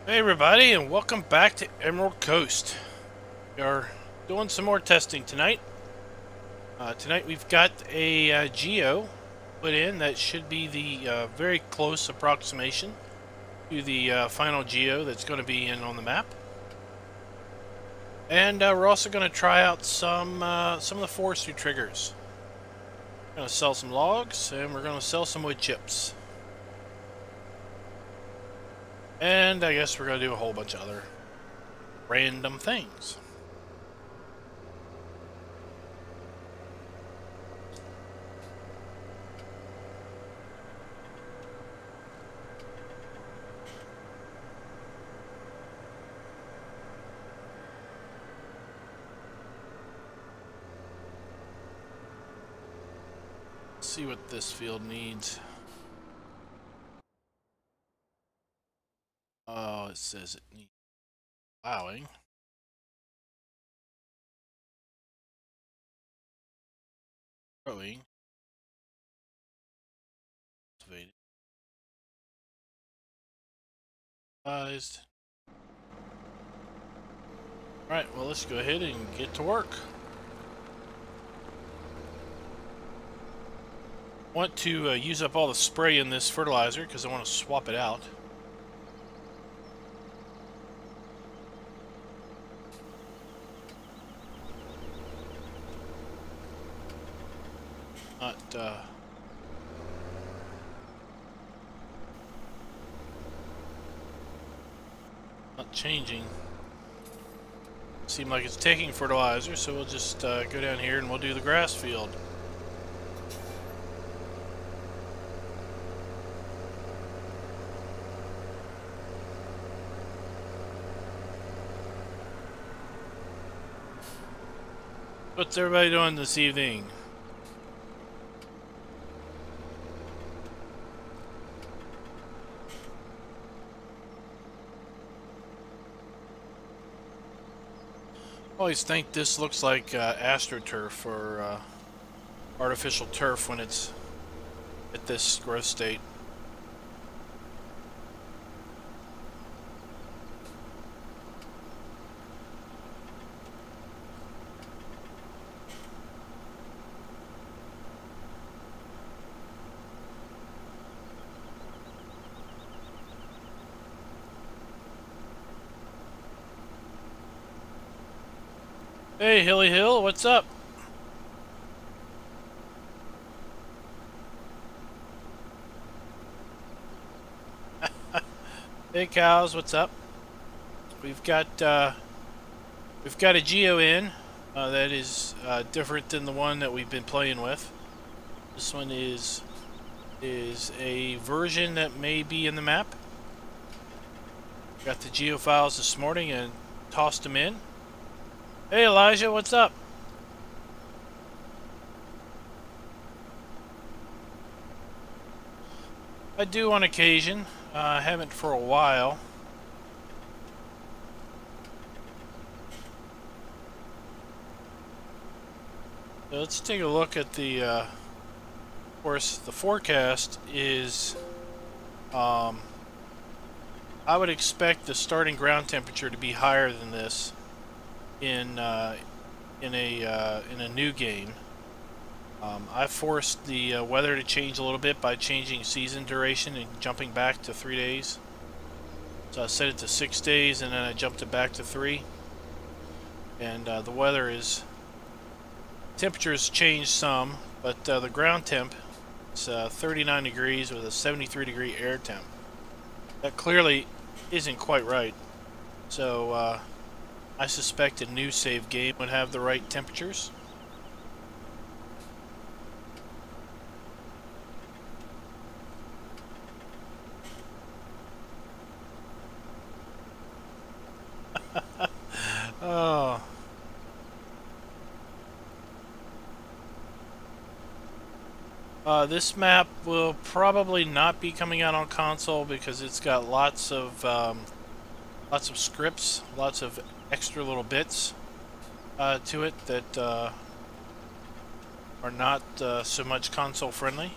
Hey everybody, and welcome back to Emerald Coast. We are doing some more testing tonight. Tonight we've got a geo put in that should be the very close approximation to the final geo that's going to be in on the map. And we're also going to try out some of the forestry triggers. We're going to sell some logs, and we're going to sell some wood chips. And I guess we're going to do a whole bunch of other random things. Let's see what this field needs. Oh, it says it needs plowing. Growing. Cultivating. Alright, well, let's go ahead and get to work. I want to use up all the spray in this fertilizer because I want to swap it out. Not changing. Seems like it's taking fertilizer, so we'll just go down here and we'll do the grass field. What's everybody doing this evening? I always think this looks like AstroTurf or artificial turf when it's at this growth state. Hey, Hilly Hill, what's up? Hey, cows, what's up? We've got a geo in that is different than the one that we've been playing with. This one is a version that may be in the map. Got the geo files this morning and tossed them in. Hey Elijah, what's up? I do on occasion. I haven't for a while. So let's take a look at the of course the forecast is I would expect the starting ground temperature to be higher than this in a new game. I forced the weather to change a little bit by changing season duration and jumping back to 3 days. So I set it to 6 days and then I jumped it back to 3. And the weather is temperatures changed some, but the ground temp is 39 degrees with a 73-degree air temp. That clearly isn't quite right. So I suspect a new save game would have the right temperatures. Oh. This map will probably not be coming out on console because it's got lots of scripts, lots of extra little bits to it that are not so much console friendly.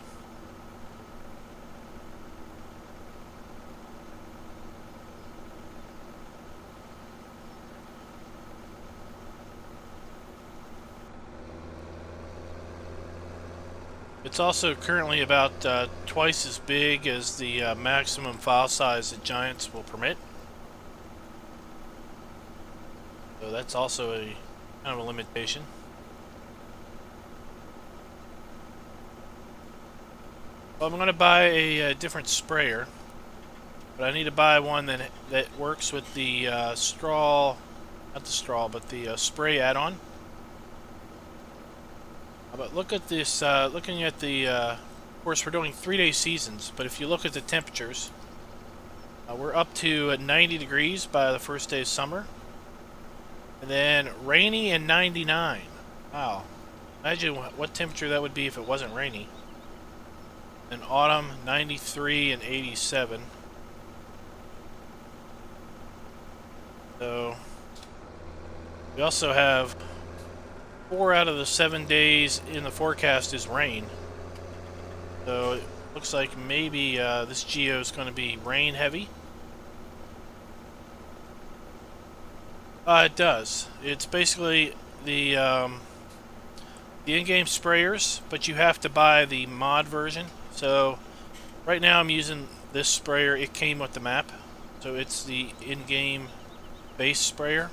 It's also currently about twice as big as the maximum file size that Giants will permit. So that's also a kind of a limitation. Well, I'm going to buy a different sprayer, but I need to buy one that works with the straw, not the straw, but the spray add-on. But look at this, looking at the, of course we're doing 3-day seasons, but if you look at the temperatures, we're up to 90 degrees by the first day of summer. And then rainy and 99. Wow. Imagine what temperature that would be if it wasn't rainy. And autumn, 93 and 87. So, we also have 4 out of the 7 days in the forecast is rain. So it looks like maybe this geo is going to be rain heavy. It does. It's basically the in-game sprayers, but you have to buy the mod version. So right now I'm using this sprayer. It came with the map, so it's the in-game base sprayer.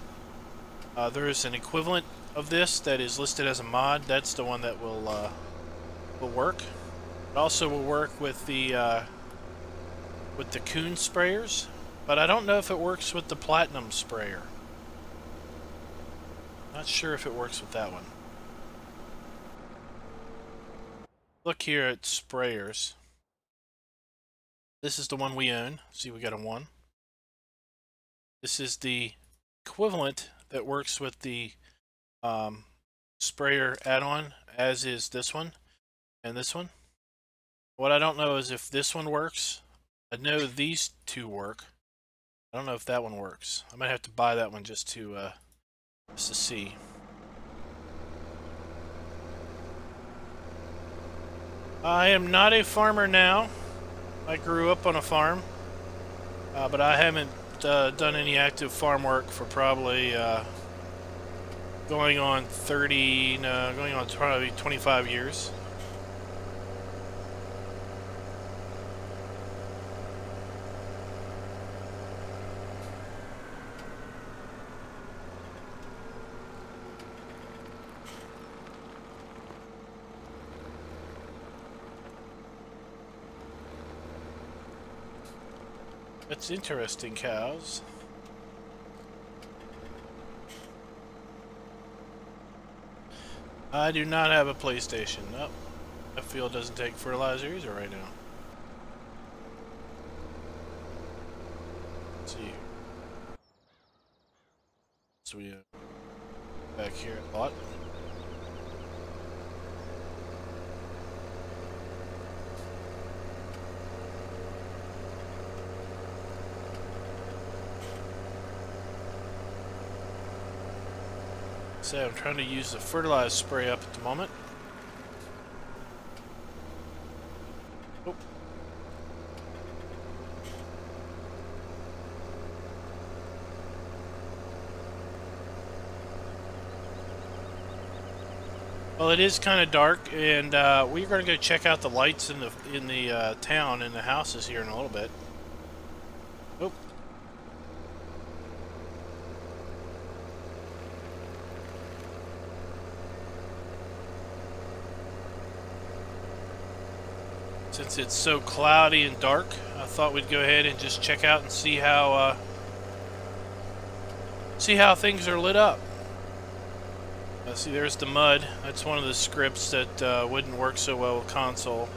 There is an equivalent of this that is listed as a mod. That's the one that will work. It also will work with the Coon sprayers, but I don't know if it works with the Platinum sprayer. Not sure if it works with that one. Look here at sprayers. This is the one we own. See, we got a 1. This is the equivalent that works with the sprayer add-on, as is this one and this one. What I don't know is if this one works. I know these two work. I don't know if that one works. I might have to buy that one just to see. I am not a farmer now. I grew up on a farm, but I haven't done any active farm work for probably going on probably 25 years. That's interesting, cows. I do not have a PlayStation. Nope. That field doesn't take fertilizer either right now. Let's see. So we back here at lot. So I'm trying to use the fertilizer spray up at the moment. Oh. Well, it is kind of dark, and we're going to go check out the lights in the town and the houses here in a little bit. Oh. Since it's so cloudy and dark, I thought we'd go ahead and just check out and see how things are lit up. See, there's the mud. That's one of the scripts that wouldn't work so well with console.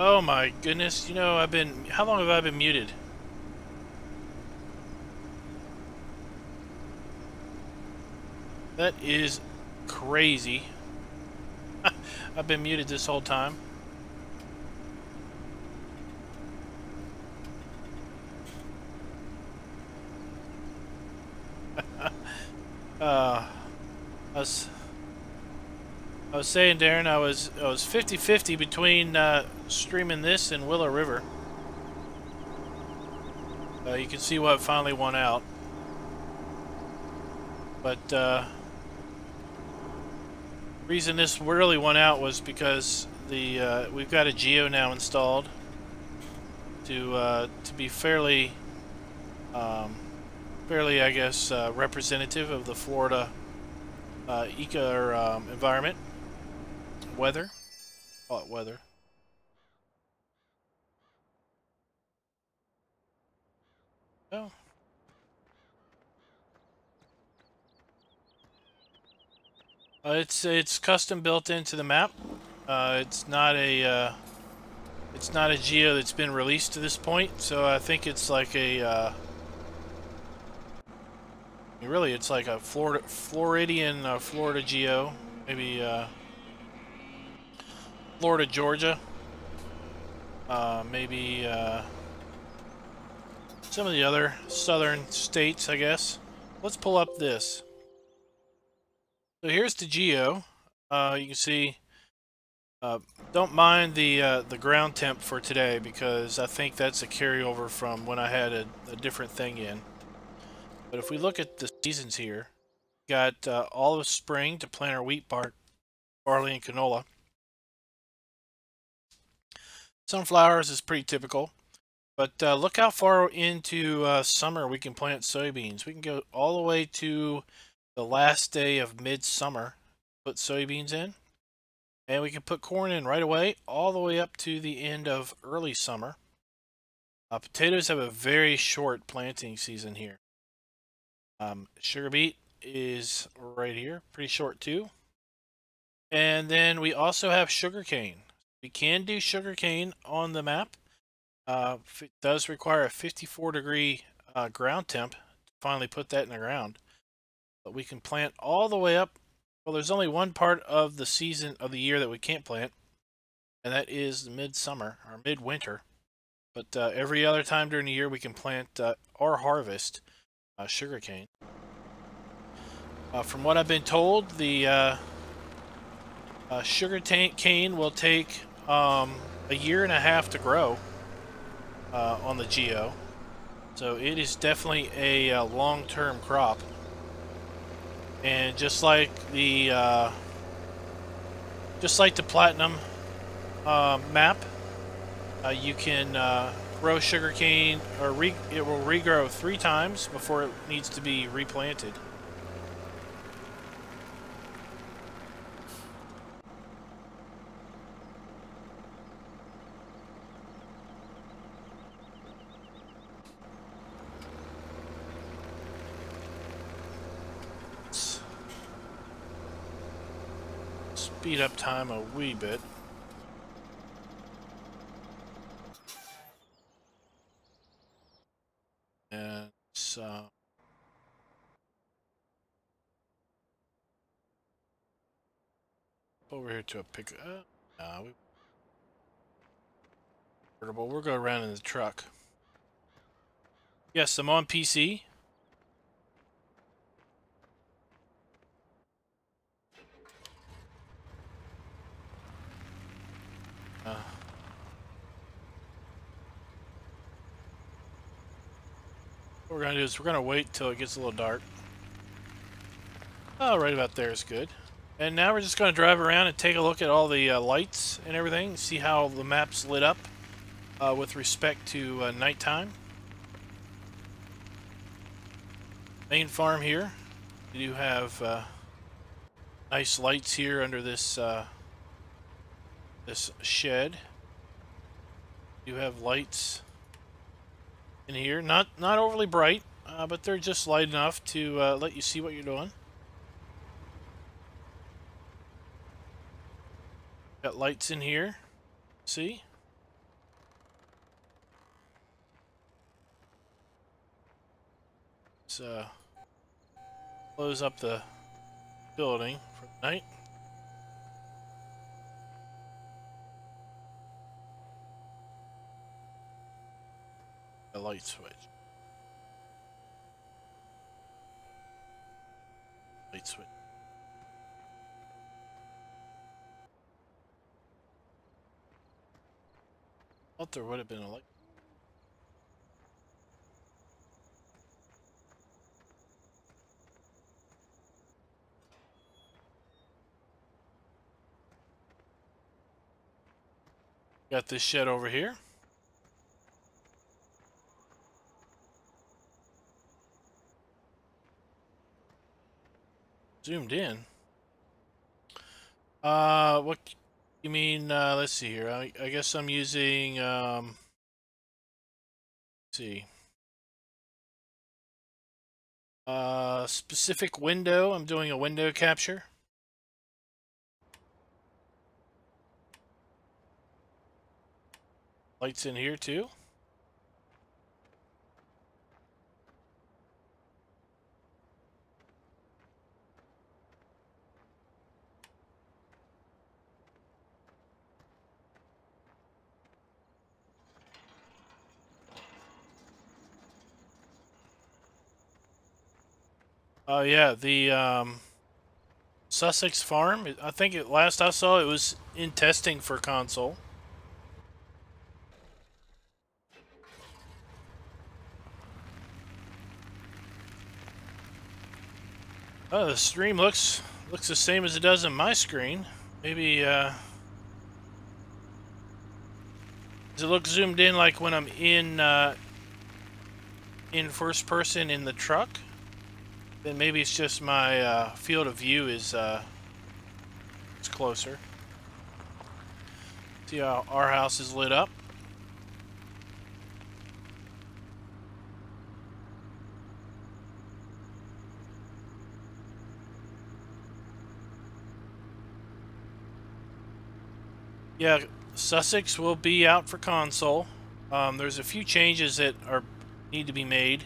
Oh my goodness, you know, how long have I been muted? That is crazy. I've been muted this whole time. I was saying, Darren, I was 50-50 between streaming this and Willow River. You can see what finally won out. But reason this really won out was because we've got a geo now installed to be fairly I guess representative of the Florida environment, weather. Call it weather. Oh. It's custom built into the map. It's not a geo that's been released to this point, so I think it's like a really it's like a Floridian Florida geo, maybe Florida, Georgia, maybe some of the other southern states, I guess. Let's pull up this. So here's the geo. You can see. Don't mind the ground temp for today because I think that's a carryover from when I had a different thing in. But if we look at the seasons here, we got all of spring to plant our wheat, barley, and canola. Sunflowers is pretty typical. But look how far into summer we can plant soybeans. We can go all the way to the last day of midsummer, put soybeans in. And we can put corn in right away, all the way up to the end of early summer. Potatoes have a very short planting season here. Sugar beet is right here, pretty short too. And then we also have sugarcane. We can do sugarcane on the map. It does require a 54-degree ground temp to finally put that in the ground. But we can plant all the way up. Well, there's only one part of the season of the year that we can't plant, and that is midsummer or midwinter. But every other time during the year we can plant or harvest sugarcane. From what I've been told, the sugarcane will take a year and a half to grow on the geo, so it is definitely a long-term crop. And just like the platinum map, you can grow sugarcane, or it will regrow 3 times before it needs to be replanted. Speed up time a wee bit. And over here to a pickup. We'll go around in the truck. Yes, I'm on PC. What we're going to do is we're going to wait till it gets a little dark. Oh, right about there is good. And now we're just going to drive around and take a look at all the lights and everything, see how the map's lit up with respect to nighttime. Main farm here. We do have nice lights here under this this shed. You have lights in here, not overly bright, but they're just light enough to let you see what you're doing. Got lights in here. See? Let's close up the building for the night. A light switch. Light switch. Thought there would have been a light. Got this shed over here. Zoomed in. What you mean? Let's see here. I guess I'm using let's see. Specific window. I'm doing a window capture. Lights in here too. Oh yeah, the Sussex farm. I think last I saw it was in testing for console. Oh, the stream looks the same as it does on my screen. Maybe does it look zoomed in like when I'm in first person in the truck? Then maybe it's just my field of view is it's closer. See how our house is lit up. Yeah, Sussex will be out for console. There's a few changes that need to be made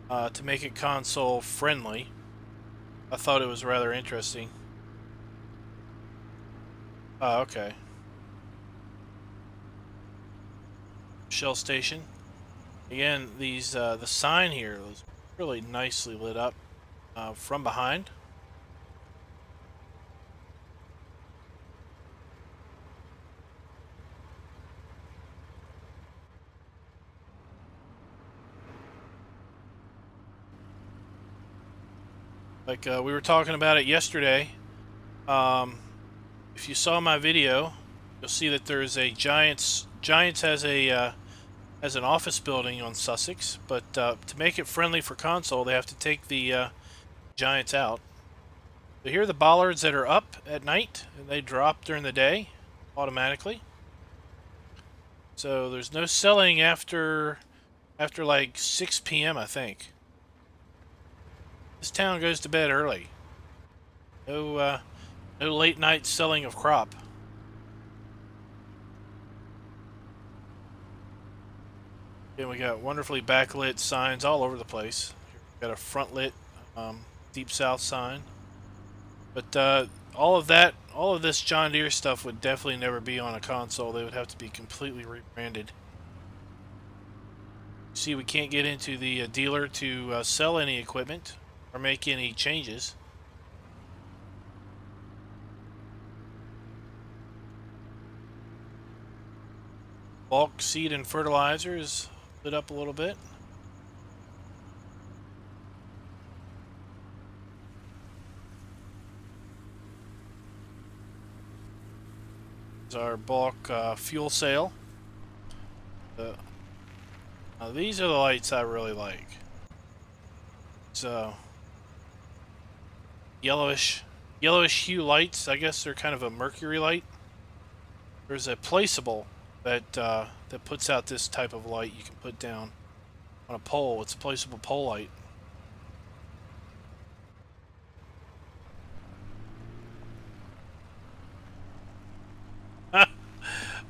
to make it console friendly. I thought it was rather interesting. Oh, okay. Shell station. Again, these the sign here is really nicely lit up from behind. Like we were talking about it yesterday. If you saw my video, you'll see that there's a Giants has a has an office building on Sussex, but to make it friendly for console, they have to take the Giants out. So here are the bollards that are up at night, and they drop during the day automatically. So there's no selling after like 6 p.m. I think. This town goes to bed early. No late night selling of crop. And we got wonderfully backlit signs all over the place. Got a front lit Deep South sign. But all of this John Deere stuff would definitely never be on a console. They would have to be completely rebranded. See, we can't get into the dealer to sell any equipment or make any changes. Bulk seed and fertilizer is lit up a little bit. This is our bulk fuel sale. Now these are the lights I really like. So yellowish hue lights. I guess they're kind of a mercury light. There's a placeable that that puts out this type of light you can put down on a pole. It's a placeable pole light.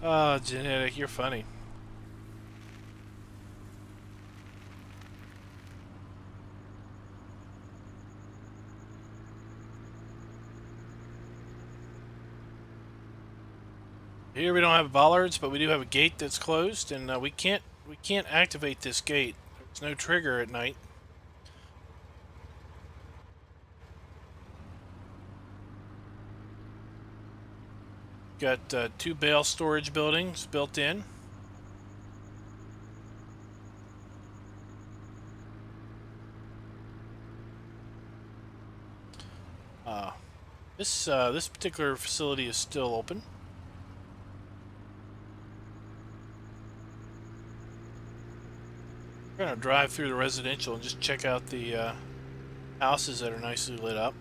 Oh, Genetic, you're funny. Here we don't have bollards, but we do have a gate that's closed, and we can't activate this gate. There's no trigger at night. Got 2 bale storage buildings built in. This particular facility is still open. We're gonna drive through the residential and just check out the houses that are nicely lit up.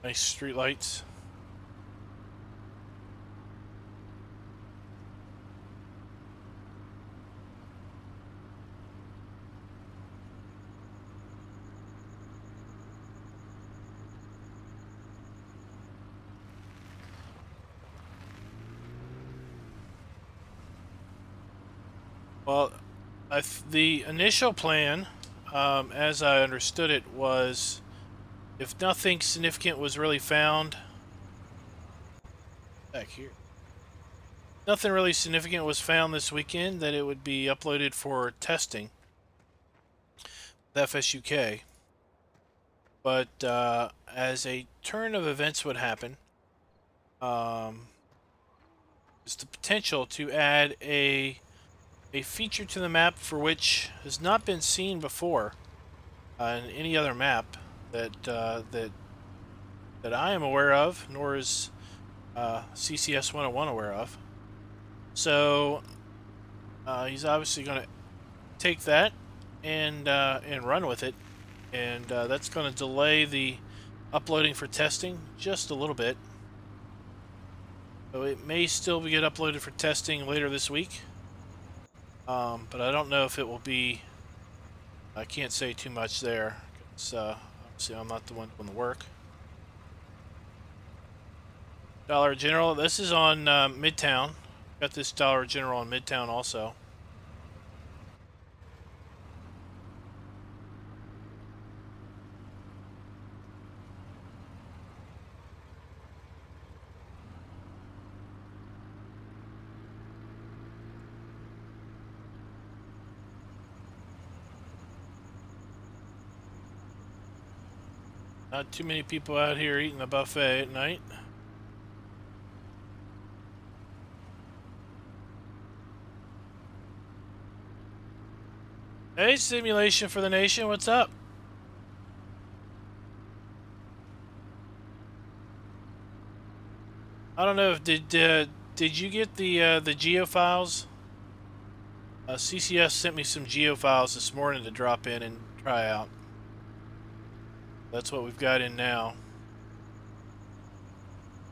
Nice street lights. Well, the initial plan, as I understood it, was if nothing significant was really found back here, nothing really significant was found this weekend, that it would be uploaded for testing with FSUK. But as a turn of events would happen, there's the potential to add a feature to the map for which has not been seen before in any other map that that I am aware of, nor is CCS 101 aware of. So he's obviously going to take that and run with it, and that's going to delay the uploading for testing just a little bit. So it may still get uploaded for testing later this week. But I don't know if it will be. I can't say too much there. Obviously, I'm not the one doing the work. Dollar General. This is on Midtown. Got this Dollar General on Midtown also. Not too many people out here eating a buffet at night. Hey, Simulation for the Nation, what's up? I don't know if did you get the geo files? CCS sent me some geo files this morning to drop in and try out. That's what we've got in now.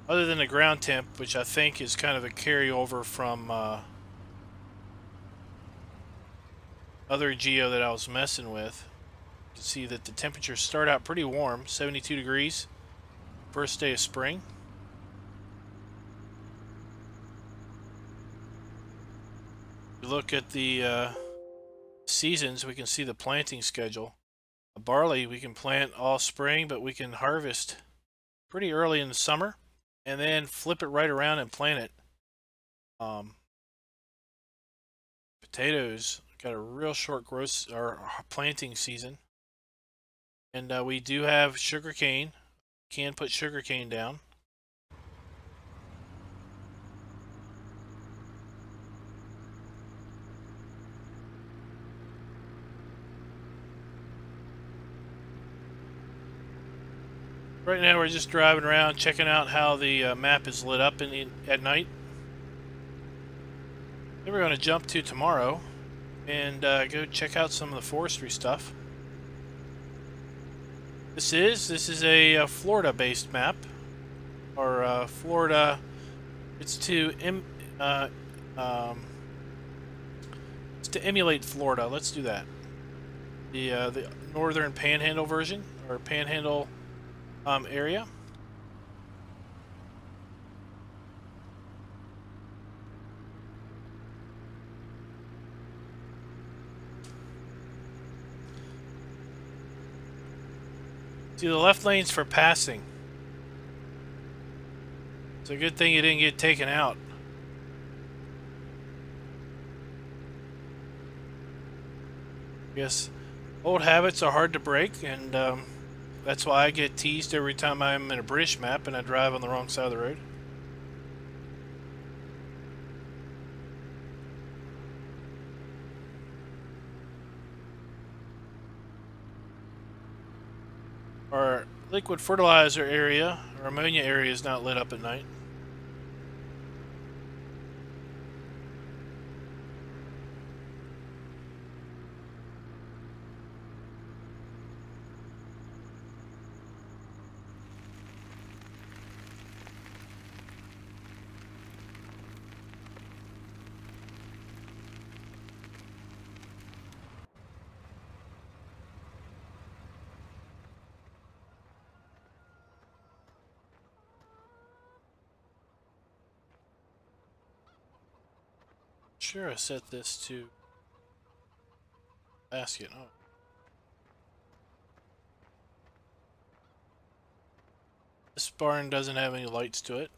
Other than the ground temp, which I think is kind of a carryover from other geo that I was messing with. You can see that the temperatures start out pretty warm, 72 degrees, first day of spring. If you look at the seasons, we can see the planting schedule. Barley we can plant all spring, but we can harvest pretty early in the summer and then flip it right around and plant it. Potatoes got a real short growth or planting season, and we do have sugarcane. Can put sugarcane down. Right now we're just driving around checking out how the map is lit up at night. Then we're going to jump to tomorrow and go check out some of the forestry stuff. This is a Florida-based map, or Florida. It's to emulate Florida. Let's do that. The northern Panhandle version, or Panhandle area. See, the left lane's for passing. It's a good thing you didn't get taken out. Yes, old habits are hard to break, and that's why I get teased every time I'm in a British map and I drive on the wrong side of the road. Our liquid fertilizer area, or ammonia area, is not lit up at night. Sure, I set this to basket. Oh. This barn doesn't have any lights to it.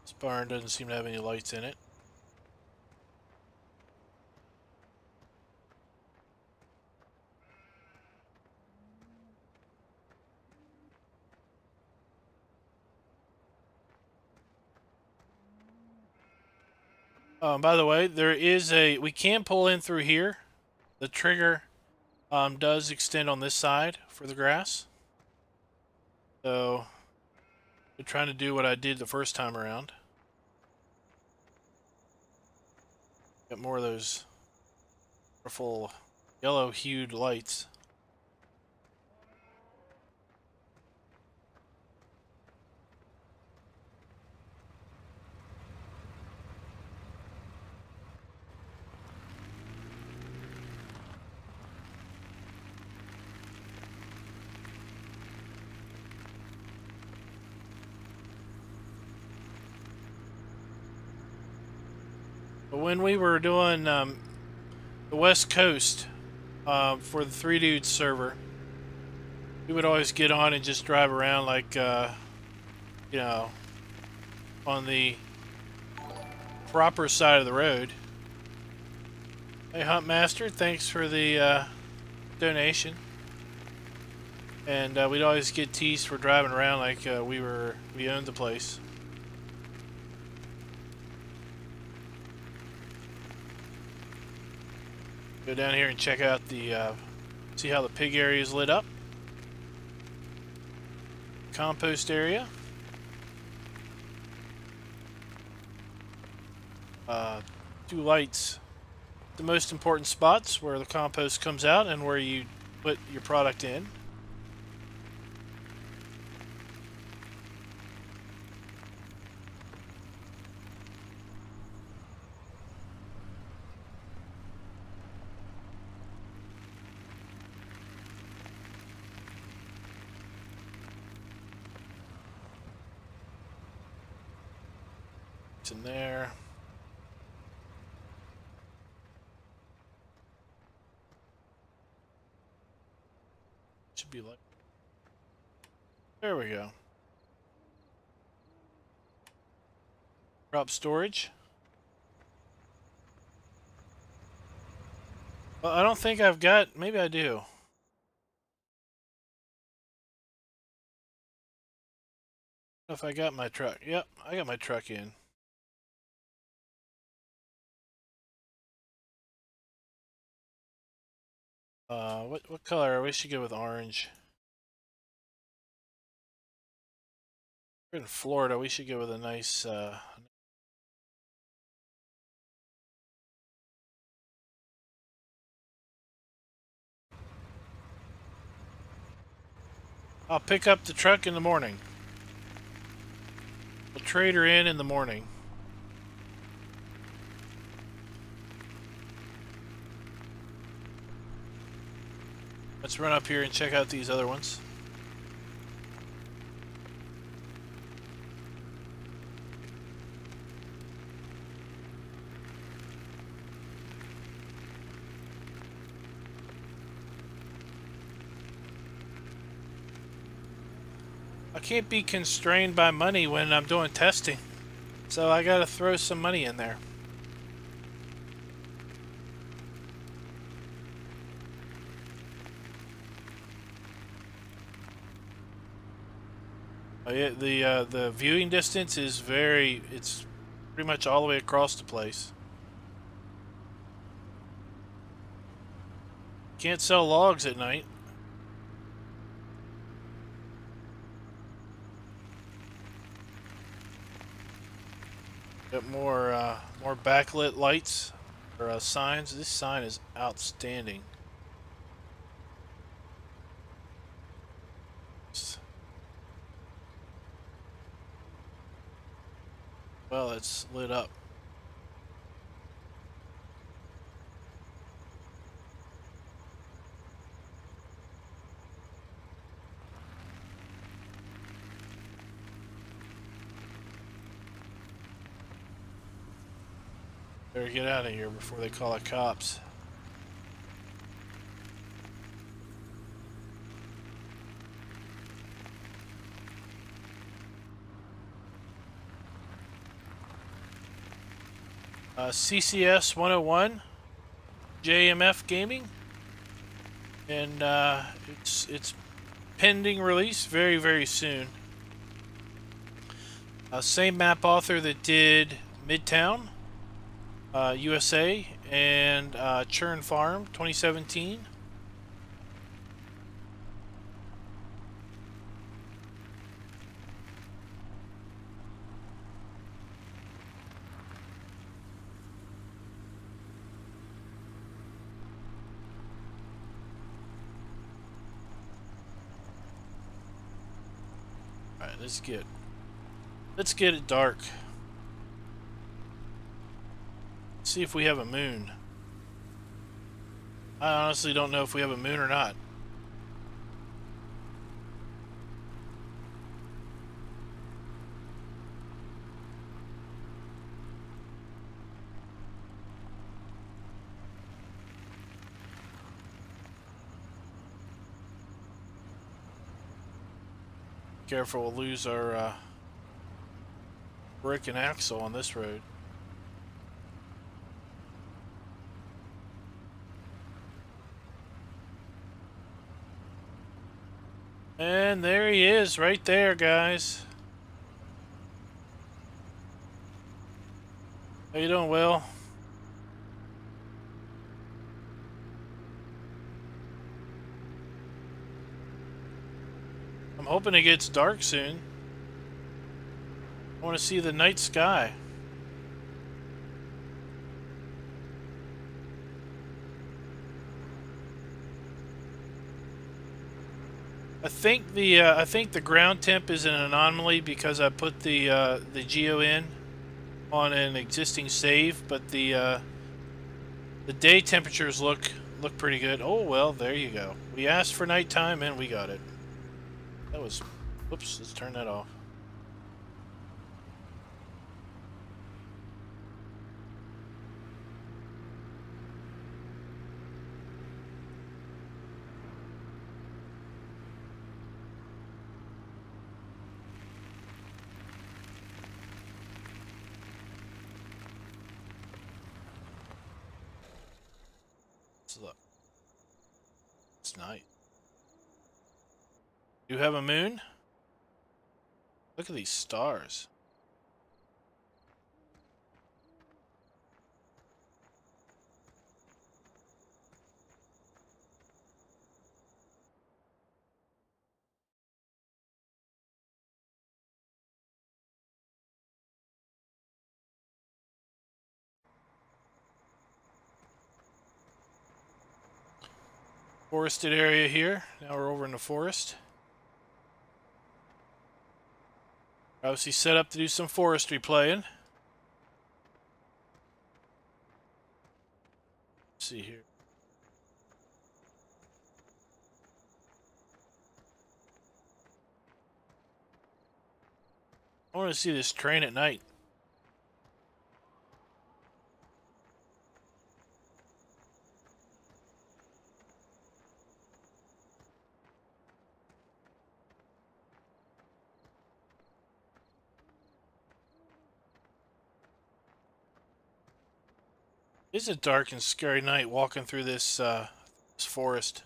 This barn doesn't seem to have any lights in it. By the way, there is we can pull in through here. The trigger does extend on this side for the grass. So, we're trying to do what I did the first time around. Get more of those wonderful yellow-hued lights. But when we were doing the West Coast for the Three Dudes server, we would always get on and just drive around like, you know, on the proper side of the road. Hey, Huntmaster, thanks for the donation. And we'd always get teased for driving around like we owned the place. Go down here and check out the, see how the pig area is lit up. Compost area. Two lights. The most important spots where the compost comes out and where you put your product in. It's in there. Should be like, there we go. Drop storage. Well, I don't think I've got, maybe I do. If I got my truck. Yep, I got my truck in. What color? We should go with orange. We're in Florida. We should go with a nice. I'll pick up the truck in the morning. We'll trade her in the morning. Let's run up here and check out these other ones. can't be constrained by money when I'm doing testing. So I gotta throw some money in there. The viewing distance is it's pretty much all the way across the place. Can't sell logs at night. Got more backlit lights or signs. This sign is outstanding. Well, it's lit up. Better get out of here before they call the cops. CCS 101, JMF Gaming, and it's pending release very soon. Same map author that did Midtown, USA, and Churn Farm 2017. Alright, let's get it dark. See if we have a moon. I honestly don't know if we have a moon or not. Careful, we'll lose our brick and axle on this road. And there he is, right there, guys. How you doing, Will? I'm hoping it gets dark soon. I want to see the night sky. I think the ground temp is an anomaly because I put the geo in on an existing save, but the day temperatures look pretty good. Oh well, there you go. We asked for nighttime and we got it. That was, whoops, let's turn that off. Let's look. It's night. You have a moon? Look at these stars. Forested area here. Now we're over in the forest. Obviously set up to do some forestry playing. Let's see here. I want to see this train at night. It's a dark and scary night walking through this forest.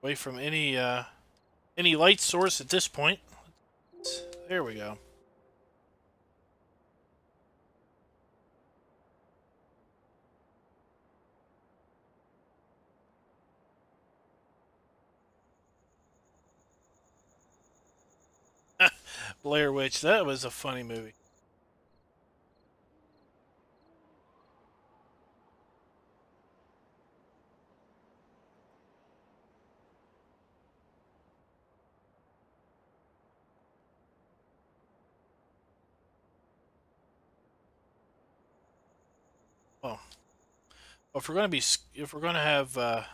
Away from any light source at this point. There we go. Blair Witch, that was a funny movie. Oh, if we're gonna have this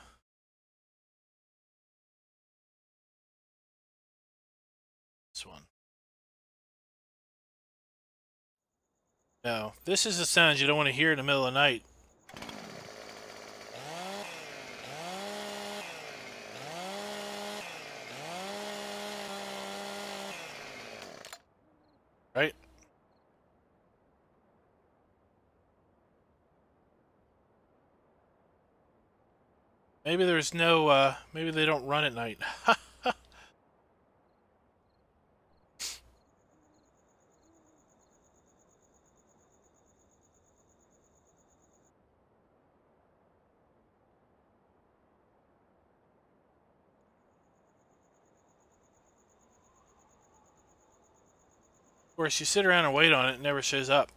one. No, this is the sound you don't want to hear in the middle of the night. Right? Maybe there's no, maybe they don't run at night. Of course, you sit around and wait on it, it never shows up.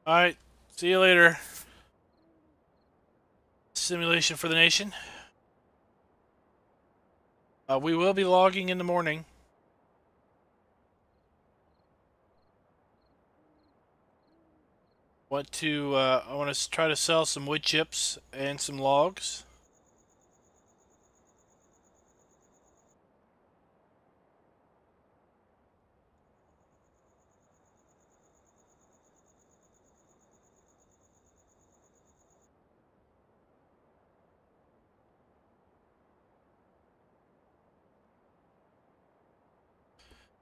Alright, see you later. Simulation for the nation. We will be logging in the morning. I want to try to sell some wood chips and some logs.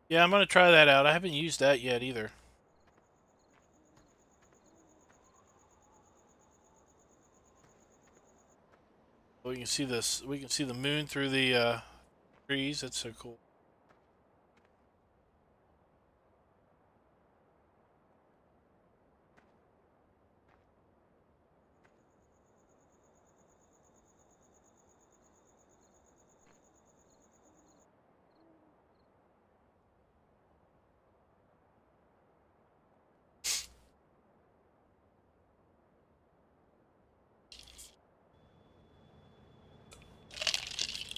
Yeah, I'm going to try that out. I haven't used that yet either. We can see this. We can see the moon through the trees. That's so cool.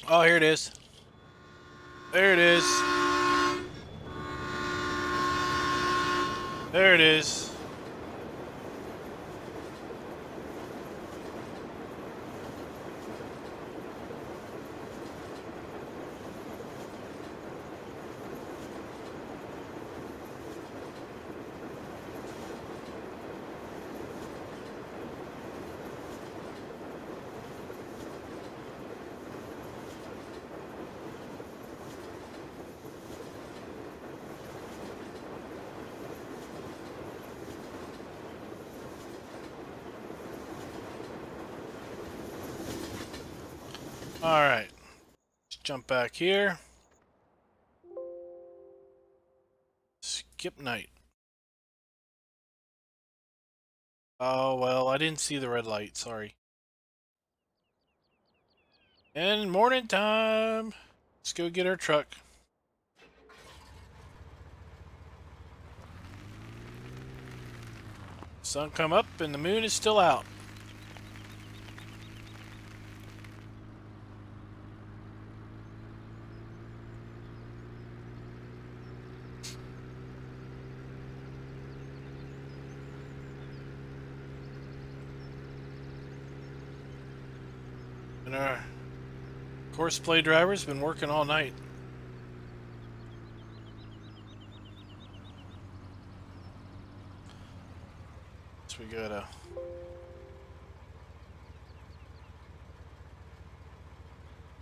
Oh, here it is. There it is. There it is. Alright. Let's jump back here. Skip night. Oh, well, I didn't see the red light. Sorry. And morning time. Let's go get our truck. Sun come up and the moon is still out. And our horseplay driver's been working all night. guess we gotta...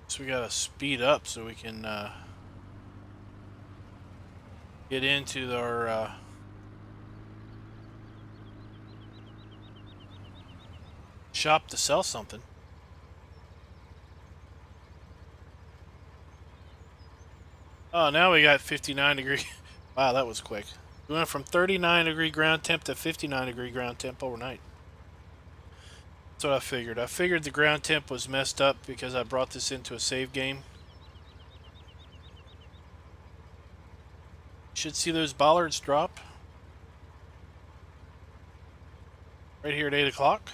So we gotta speed up so we can get into our shop to sell something. Oh, now we got 59 degree. Wow, that was quick. We went from 39 degree ground temp to 59 degree ground temp overnight. That's what I figured. I figured the ground temp was messed up because I brought this into a save game. Should see those bollards drop right here at 8 o'clock.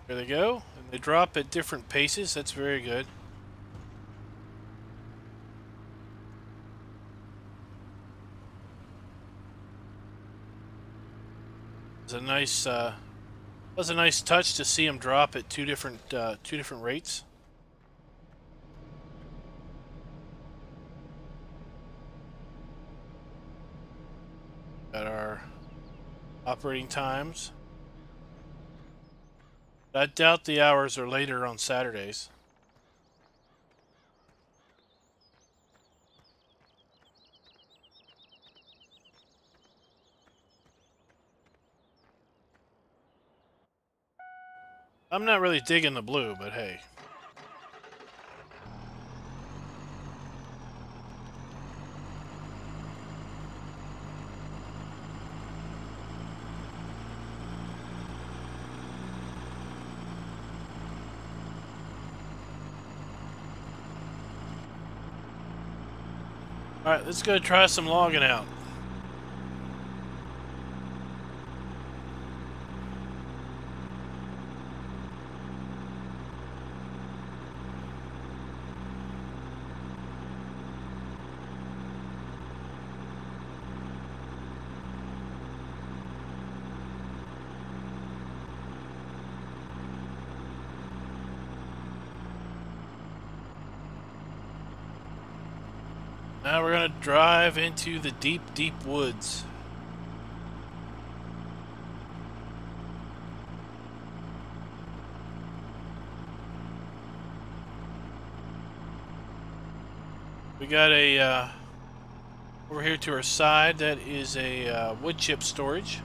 There they go. And they drop at different paces. That's very good. It was a nice touch to see them drop at two different rates. Got our operating times. I doubt the hours are later on Saturdays. I'm not really digging the blue, but hey. Alright, let's go try some logging out. Now we're gonna drive into the deep, deep woods. We got a, over here to our side, that is a wood chip storage.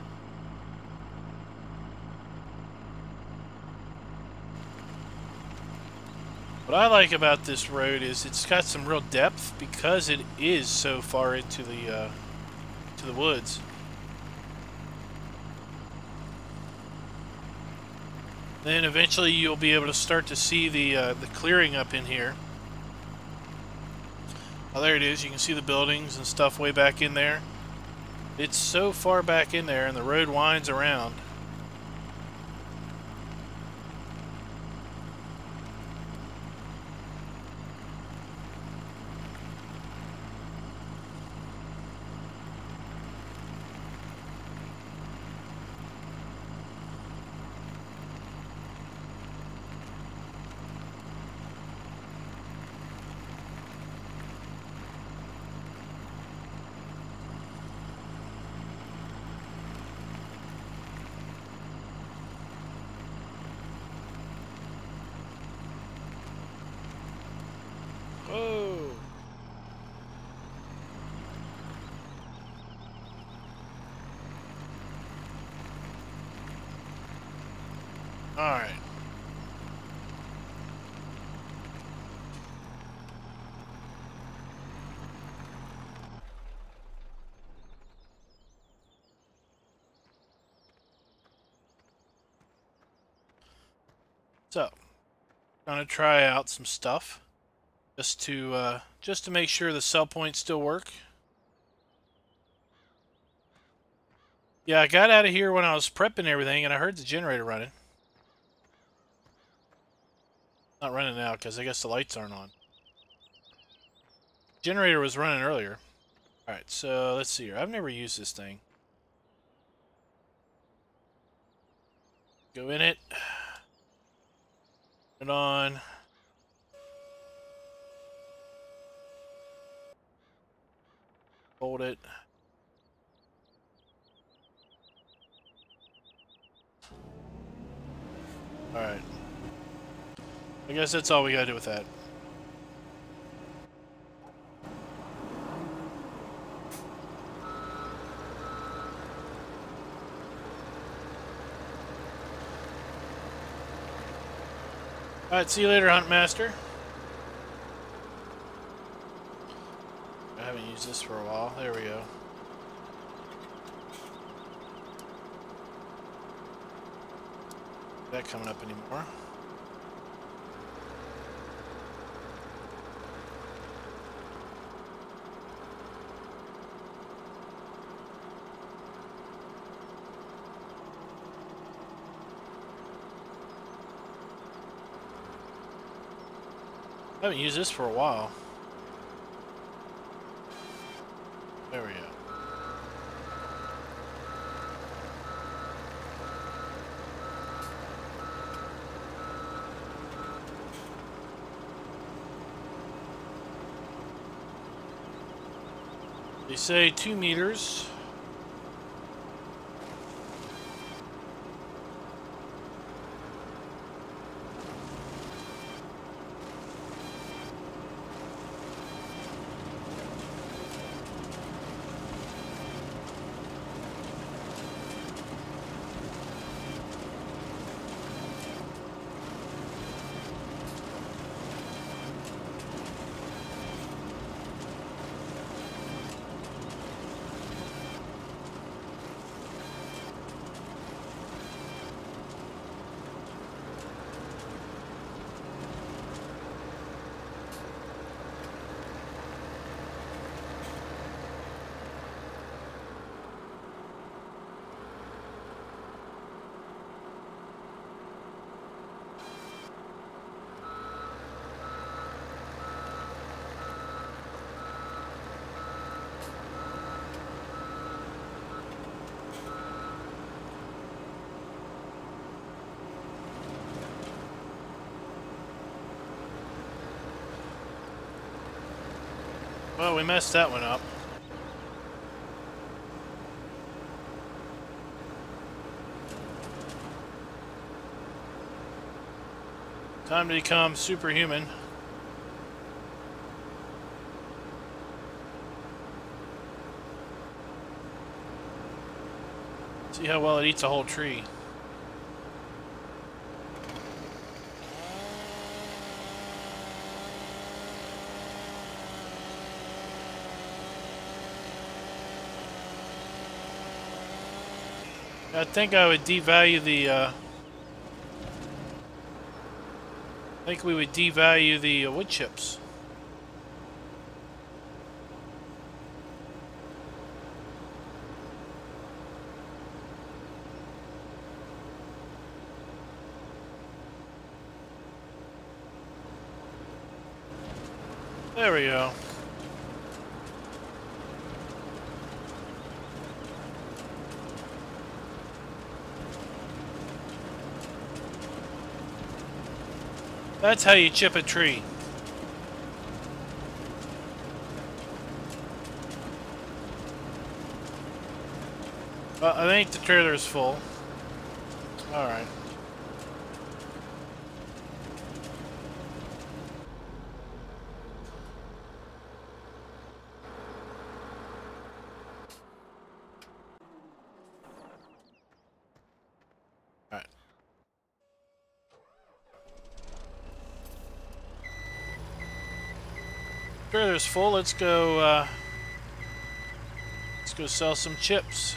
What I like about this road is it's got some real depth because it is so far into the woods. Then eventually you'll be able to start to see the clearing up in here. Oh, there it is. You can see the buildings and stuff way back in there. It's so far back in there, and the road winds around. Whoa. All right. So, gonna try out some stuff. Just to make sure the sell points still work. Yeah, I got out of here when I was prepping everything, and I heard the generator running. Not running now because I guess the lights aren't on. Generator was running earlier. All right, so let's see here. I've never used this thing. Go in it. Turn it on. Hold it. Alright. I guess that's all we gotta do with that. Alright, see you later, Hunt Master. I haven't used this for a while. There we go. That coming up anymore. I haven't used this for a while. There we go. They say 2 meters. Well, we messed that one up. Time to become superhuman. See how well it eats a whole tree. I think I would devalue the, I think we would devalue the wood chips. There we go. That's how you chip a tree. I think the trailer is full. Alright. Alright. Trailer's full. Let's go sell some chips.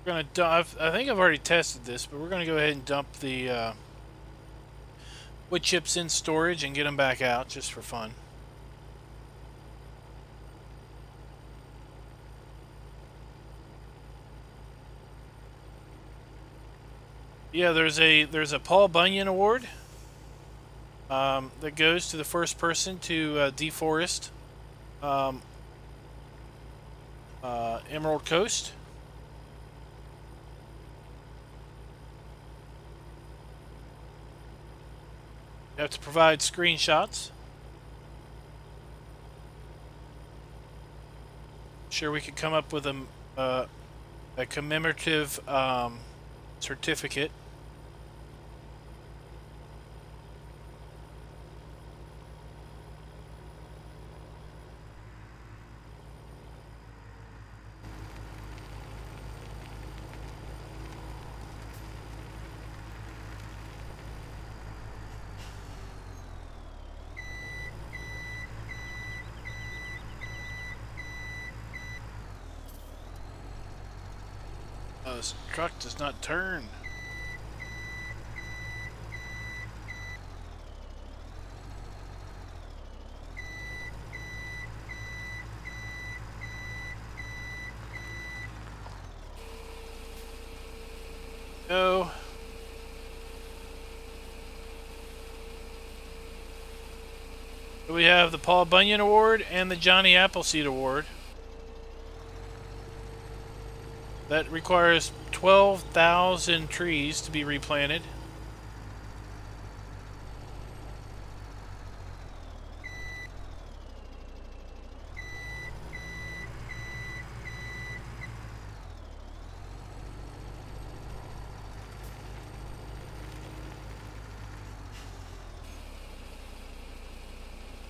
We're gonna dump, I think I've already tested this, but we're gonna go ahead and dump the wood chips in storage and get them back out just for fun. Yeah, there's a Paul Bunyan Award that goes to the first person to deforest Emerald Coast. You have to provide screenshots. Sure, we could come up with a commemorative certificate. Oh, this truck does not turn. Go. We have the Paul Bunyan Award and the Johnny Appleseed Award. That requires 12,000 trees to be replanted.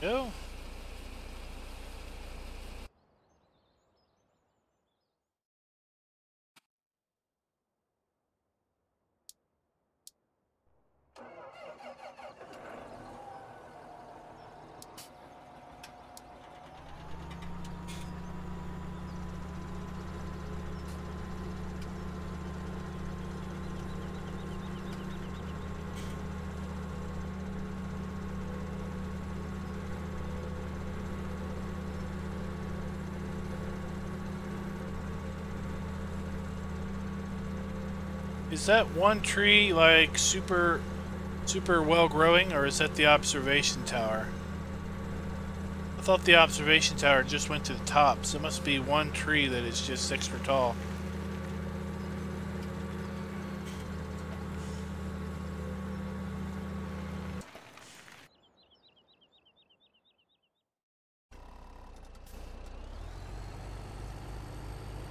Go. Is that one tree like super well growing, or is that the observation tower? I thought the observation tower just went to the top, so it must be one tree that is just extra tall.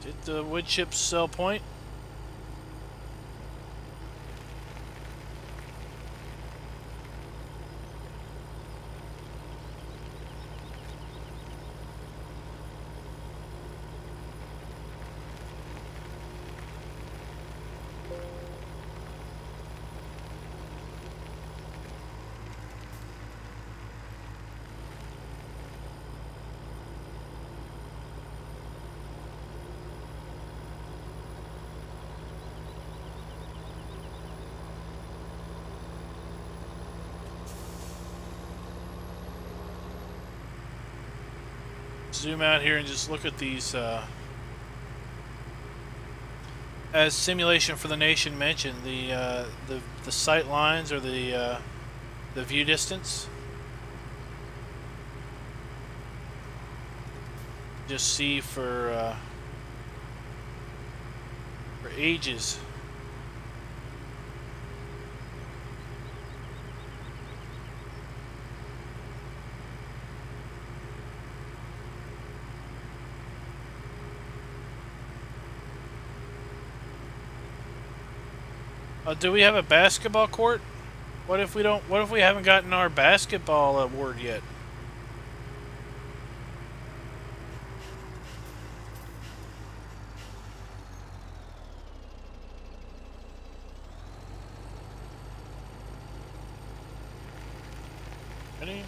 Did the wood chips sell point? Zoom out here and just look at these, as Simulation for the Nation mentioned, the sight lines or the view distance. Just see for ages. Do we have a basketball court? What if we don't? What if we haven't gotten our basketball award yet? Any?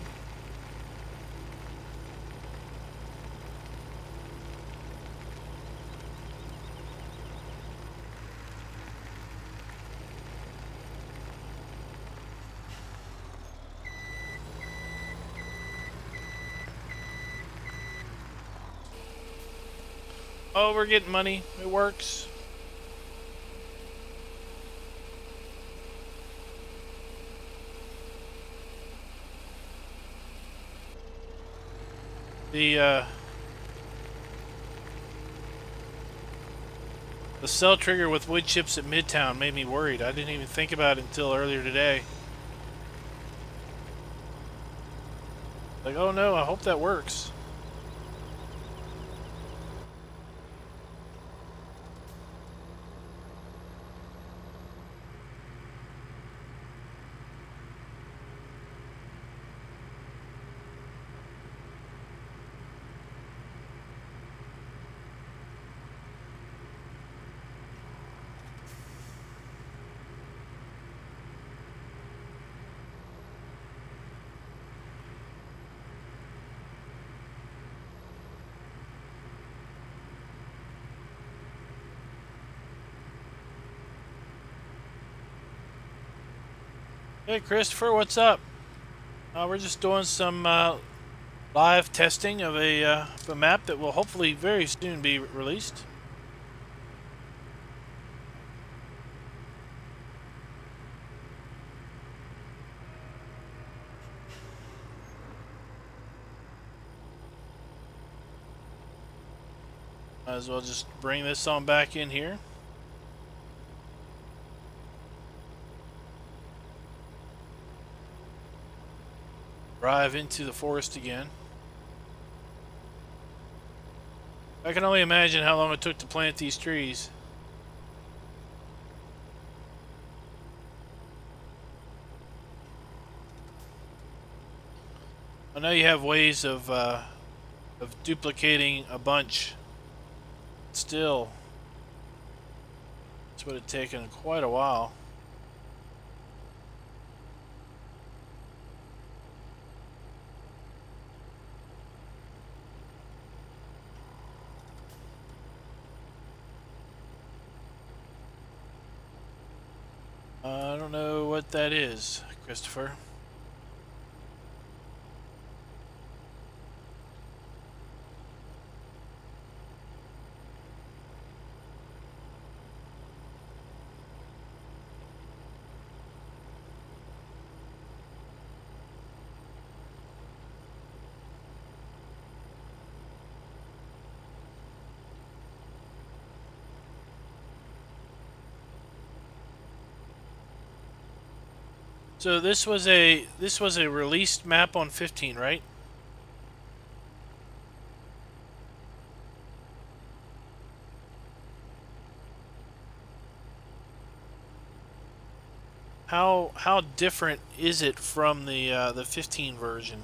Oh, we're getting money. It works. The cell trigger with wood chips at Midtown made me worried. I didn't even think about it until earlier today. Like, oh no, I hope that works. Hey Christopher, what's up? We're just doing some live testing of a map that will hopefully very soon be released. Might as well just bring this on back in here. Drive into the forest again. I can only imagine how long it took to plant these trees. I know you have ways of duplicating a bunch. Still, this would have taken quite a while. I don't know what that is, Christopher. So this was a released map on 15, right? How different is it from the 15 version?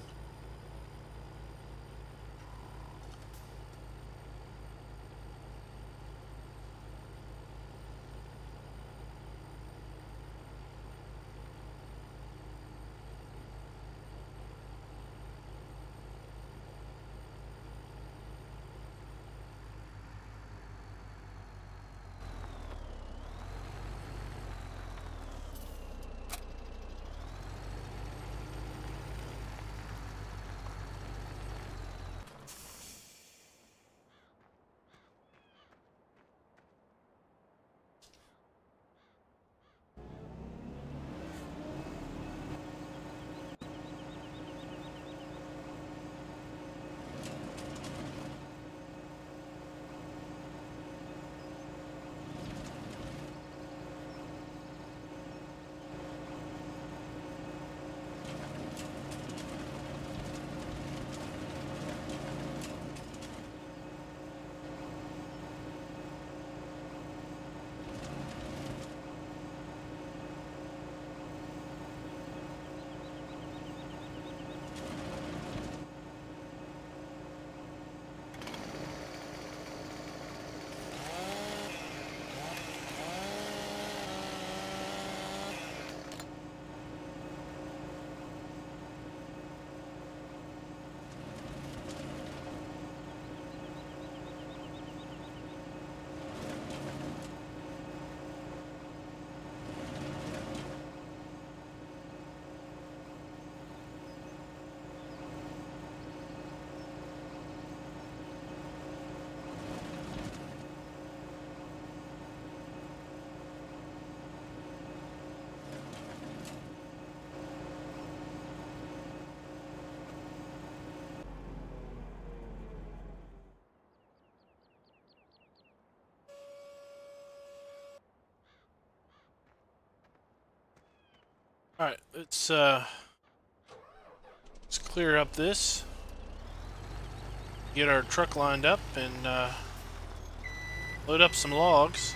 Alright, let's clear up this. Get our truck lined up and load up some logs.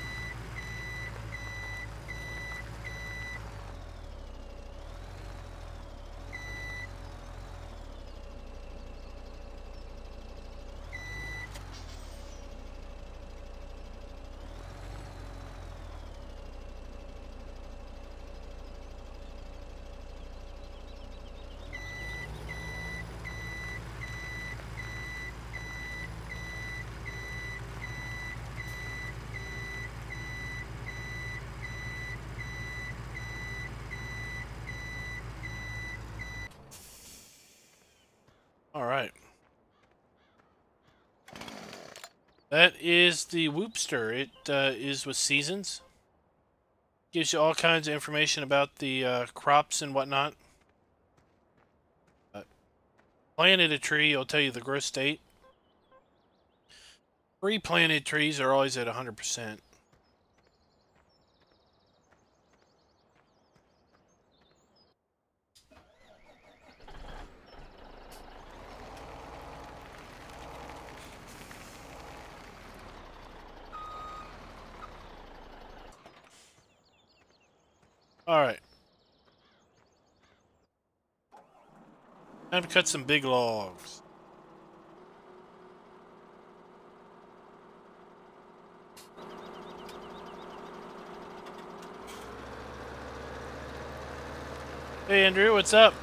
Alright. That is the Whoopster. It is with seasons. Gives you all kinds of information about the crops and whatnot. Planted a tree, it'll tell you the growth state. Replanted trees are always at 100%. Alright. Time to cut some big logs. Hey Andrew, what's up?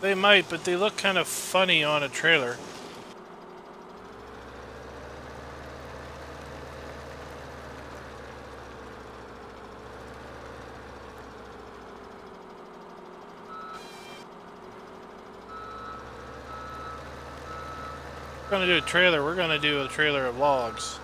They might, but they look kind of funny on a trailer. We're gonna do a trailer. We're gonna do a trailer of logs.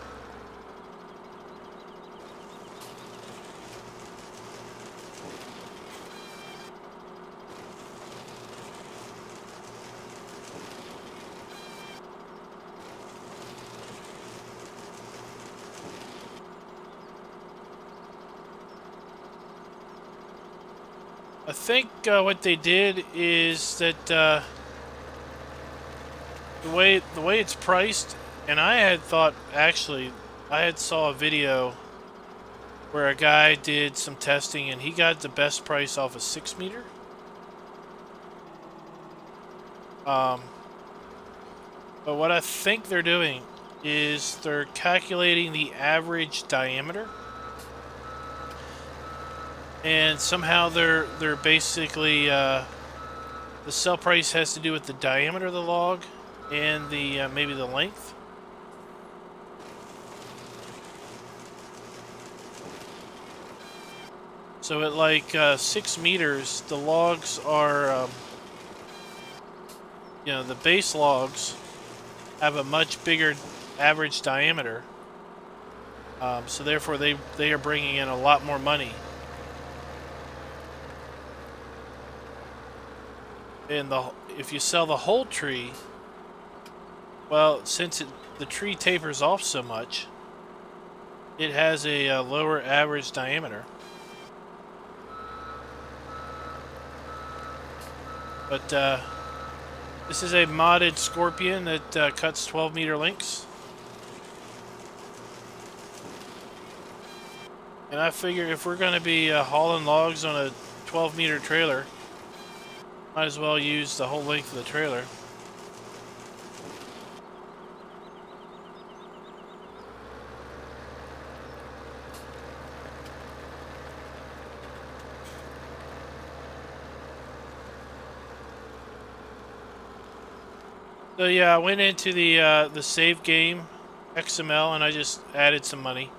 I think what they did is that the way it's priced, and I had thought actually I had saw a video where a guy did some testing and he got the best price off a 6 meter. But what I think they're doing is they're calculating the average diameter. And somehow they're basically the sell price has to do with the diameter of the log and the maybe the length. So at like 6 meters, the logs are you know, the base logs have a much bigger average diameter. So therefore they are bringing in a lot more money. And if you sell the whole tree, well, since the tree tapers off so much, it has a lower average diameter. But this is a modded Scorpion that cuts 12-meter lengths. And I figure if we're going to be hauling logs on a 12-meter trailer, might as well use the whole length of the trailer. So yeah, I went into the save game XML and I just added some money.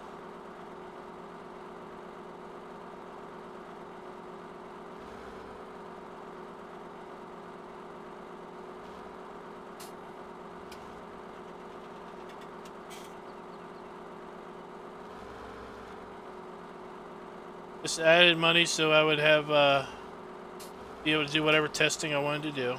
Just added money so I would have be able to do whatever testing I wanted to do.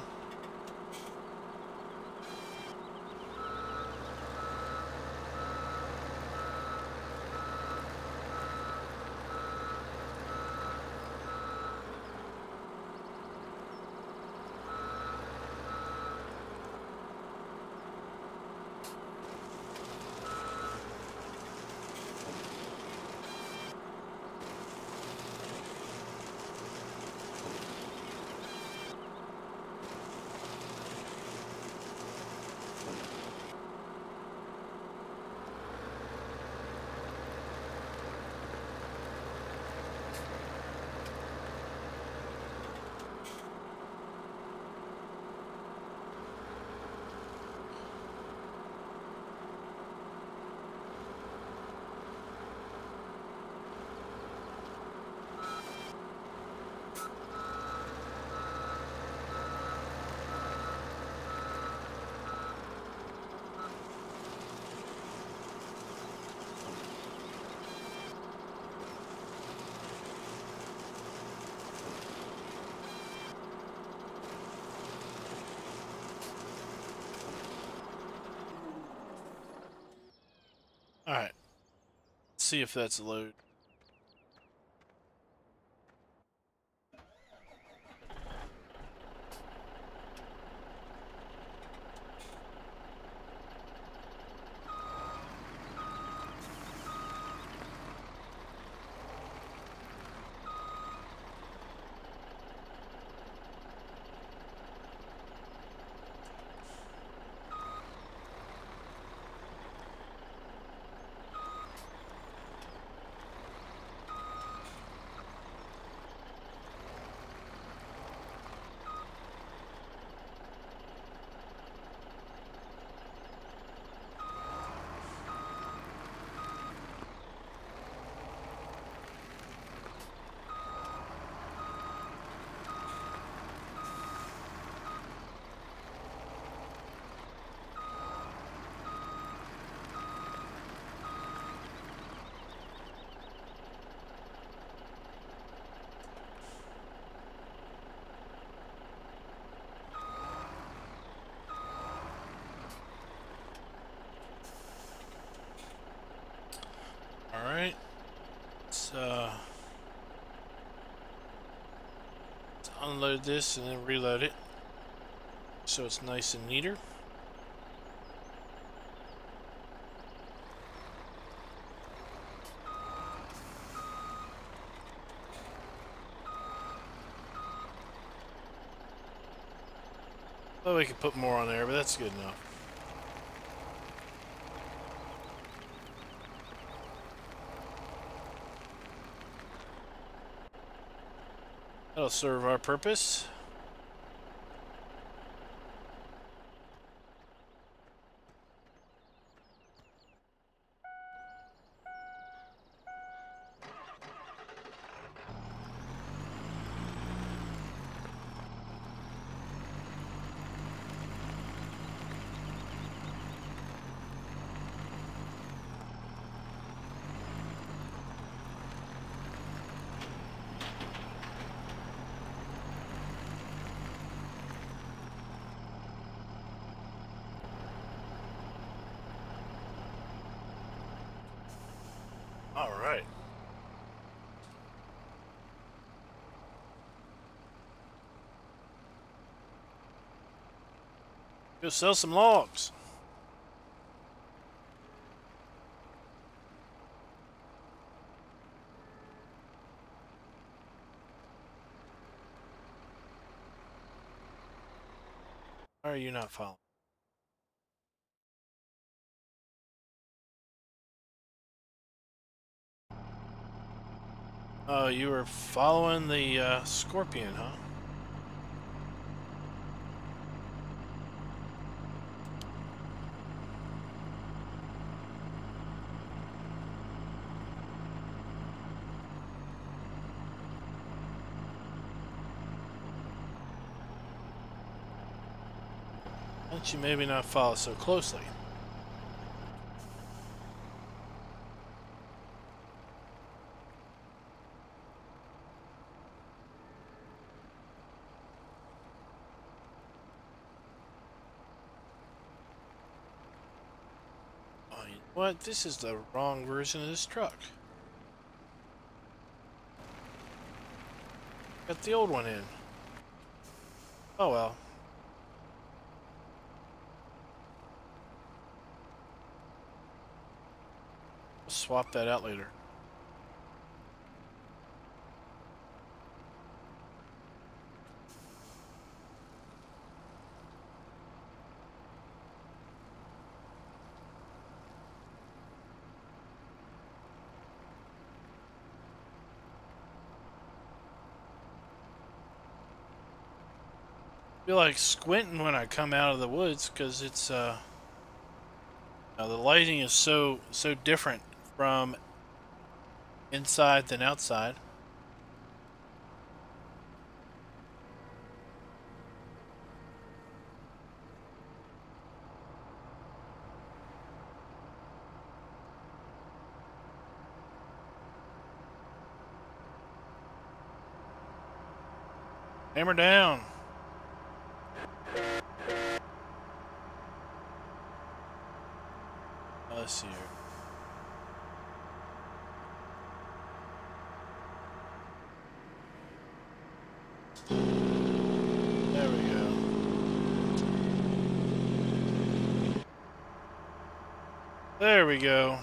Alright. Let's see if that's a load. Alright, let's unload this and then reload it so it's nice and neater. Well, we could put more on there, but that's good enough. That'll serve our purpose. All right. Go sell some logs. Why are you not following? Oh, you were following the scorpion, huh? Why don't you maybe not follow so closely? What? This is the wrong version of this truck. Got the old one in. Oh well. We'll swap that out later. I feel like squinting when I come out of the woods because it's the lighting is so different from inside than outside. Hammer down. Let's see here. There we go. There we go.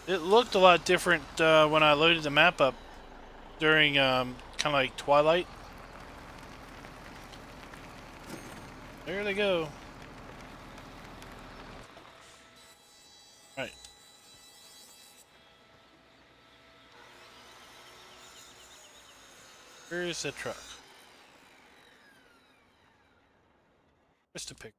It looked a lot different when I loaded the map up during kind of like twilight. There they go. Right. Where's the truck? Just a pic.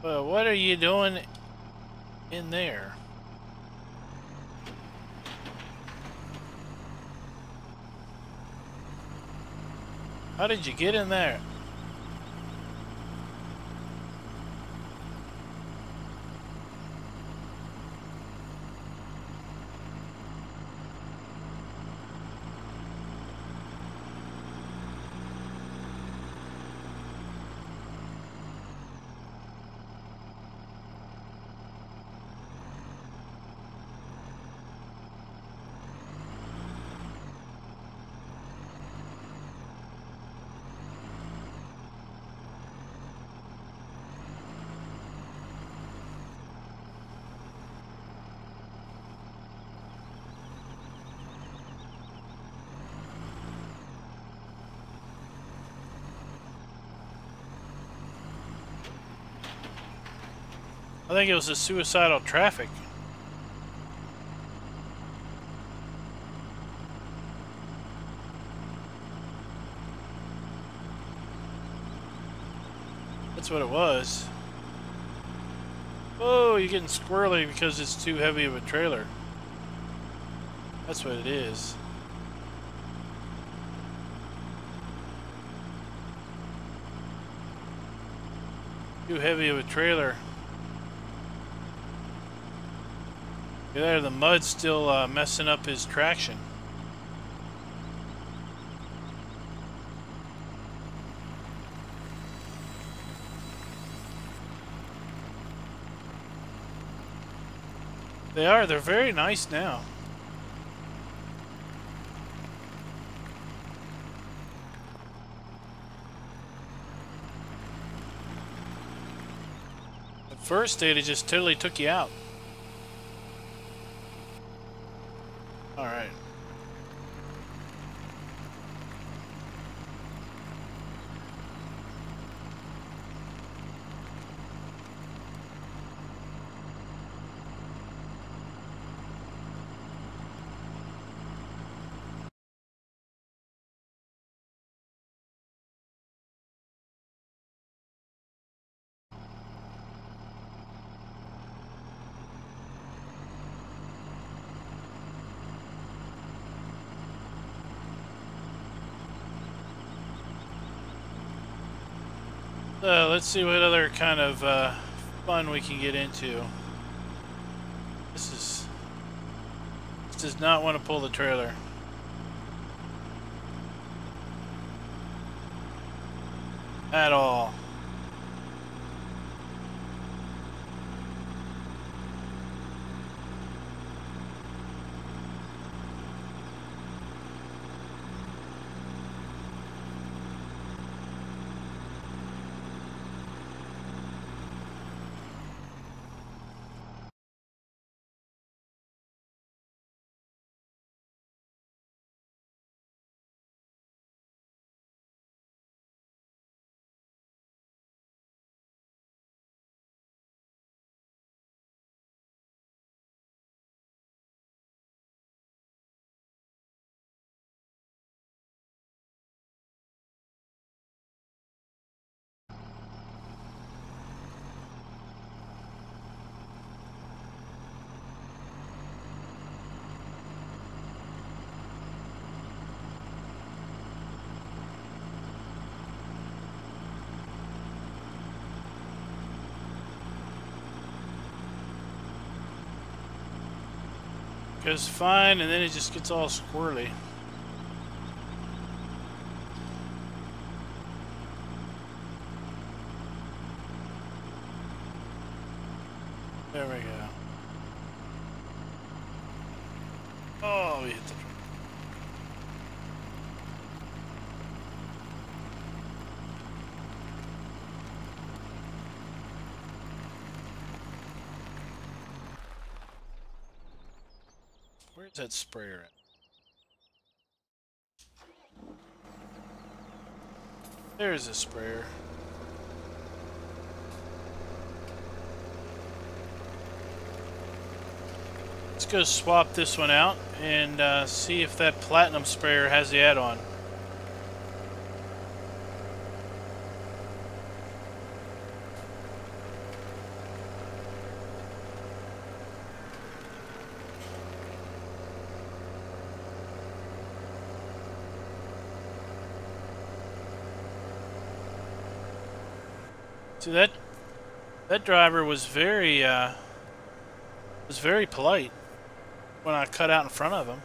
Well, what are you doing in there? How did you get in there? I think it was a suicidal traffic. That's what it was. Oh, you're getting squirrely because it's too heavy of a trailer. That's what it is. Too heavy of a trailer. There, the mud's still messing up his traction. They are. They're very nice now. At first, they just totally took you out. All right. So let's see what other kind of fun we can get into. This does not want to pull the trailer. At all. Goes fine, and then it just gets all squirrely. There we go. Oh, we hit the... Where's that sprayer at? There's a sprayer. Let's go swap this one out and see if that platinum sprayer has the add-on. See, that driver was very polite when I cut out in front of him.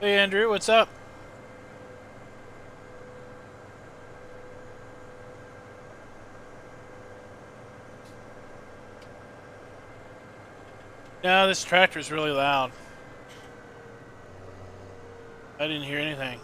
Hey Andrew, what's up? No, this tractor's really loud. I didn't hear anything.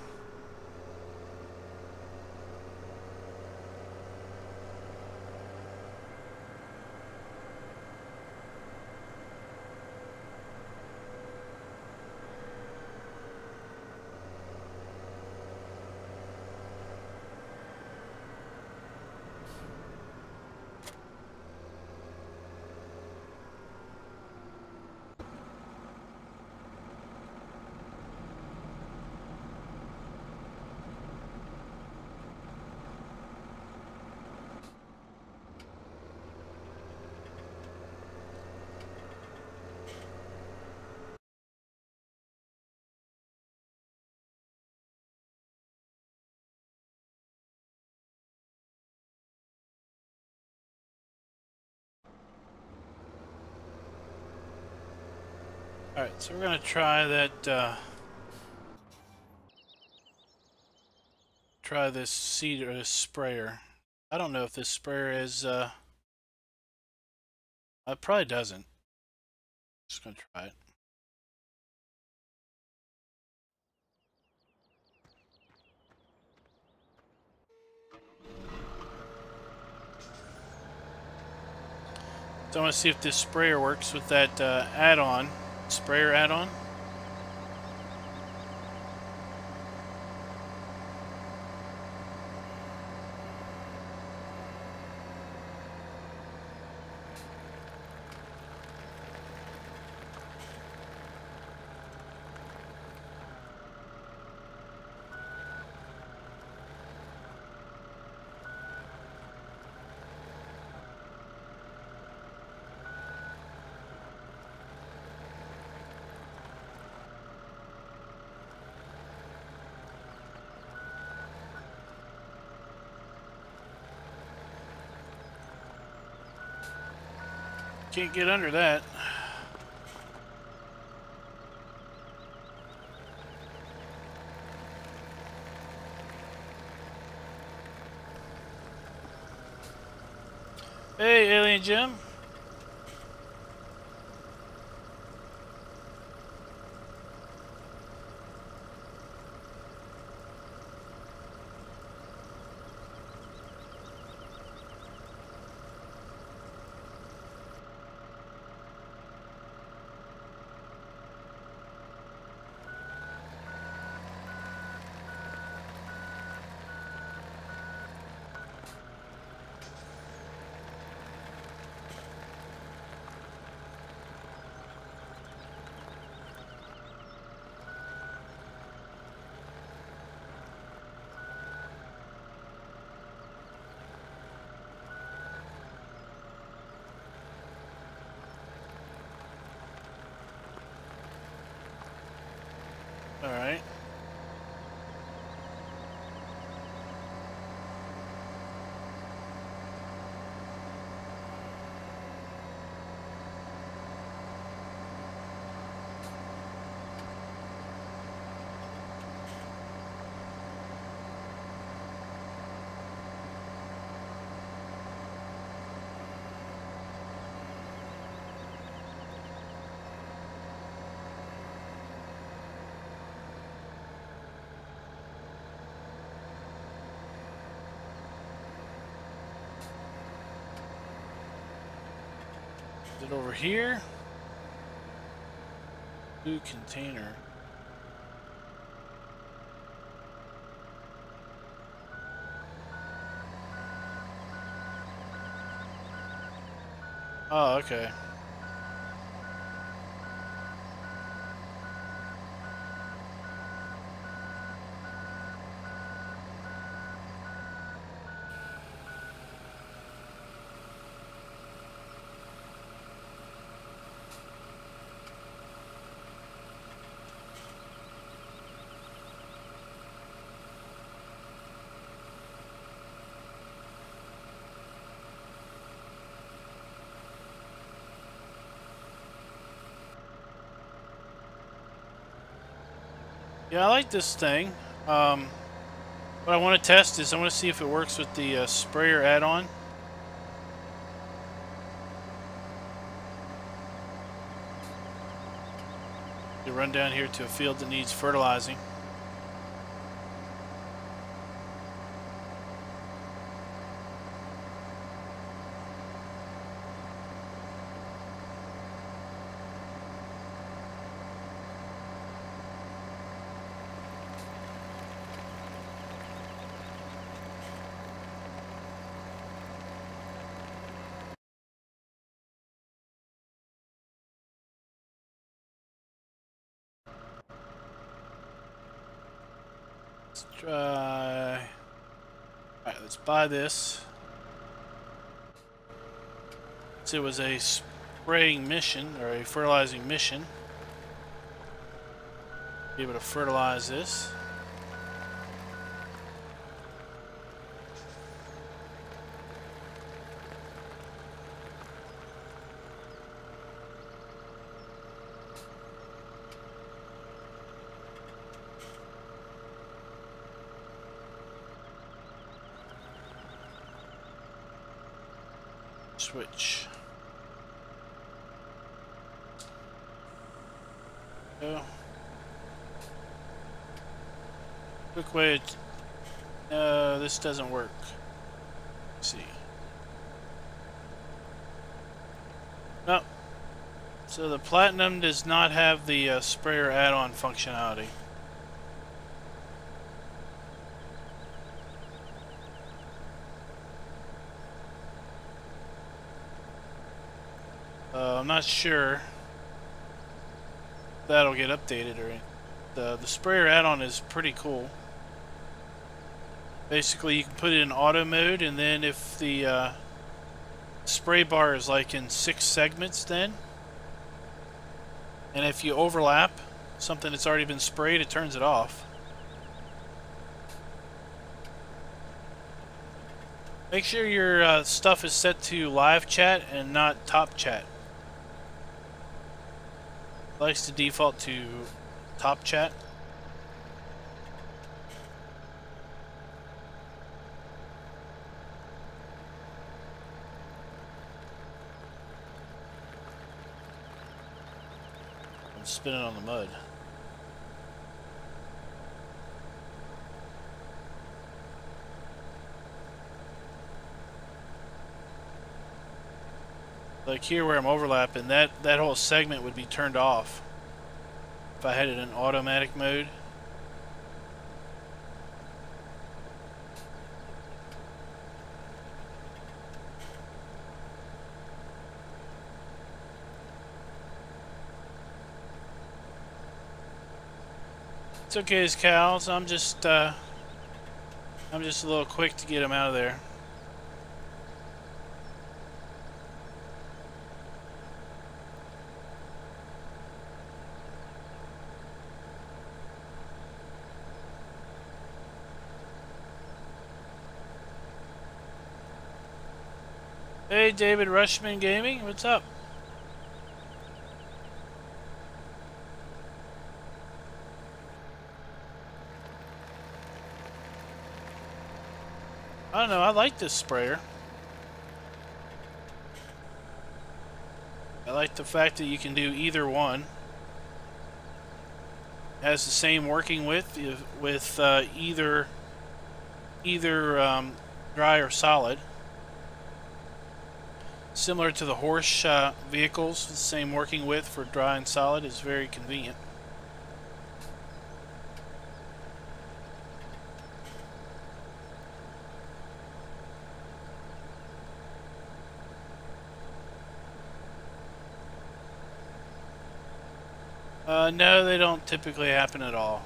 Alright, so we're going to try that, try this seed or this sprayer. I don't know if this sprayer is, it probably doesn't. Just going to try it. So I want to see if this sprayer works with that add-on, sprayer add-on. Can't get under that. Hey, Alien Jim. All right. Is it over here? Blue container. Oh, okay. Yeah, I like this thing. What I want to test is I want to see if it works with the sprayer add-on. You run down here to a field that needs fertilizing. Let's try. Alright, let's buy this. It was a spraying mission, or a fertilizing mission. Be able to fertilize this. Switch. Go. Quick way to... this doesn't work. Let's see. No. So the Platinum does not have the sprayer add-on functionality. I'm not sure that'll get updated or anything. The sprayer add-on is pretty cool. Basically, you can put it in auto mode, and then if the spray bar is like in 6 segments, then, and if you overlap something that's already been sprayed, it turns it off. Make sure your stuff is set to live chat and not top chat, likes to default to top chat. And spin it on the mud. Like here where I'm overlapping, that whole segment would be turned off if I had it in automatic mode. It's okay, as cows. I'm just a little quick to get them out of there. Hey, David Rushman Gaming, what's up? I don't know, I like this sprayer. I like the fact that you can do either one. It has the same working width with either dry or solid. Similar to the horse vehicles, the same working width for dry and solid is very convenient. No, they don't typically happen at all.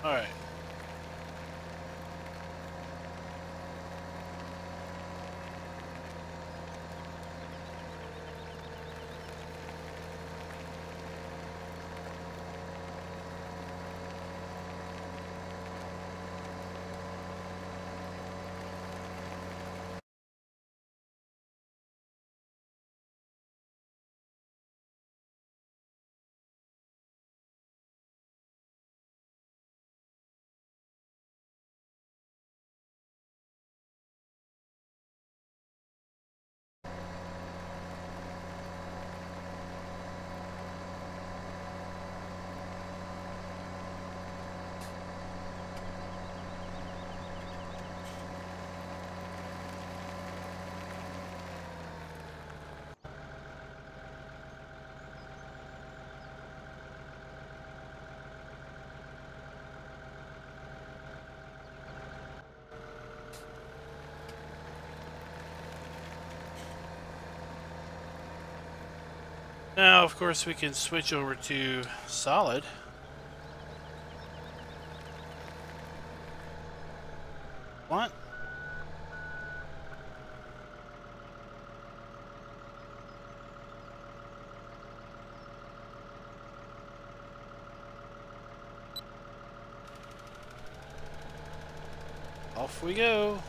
All right. Now, of course, we can switch over to solid. What? Off we go.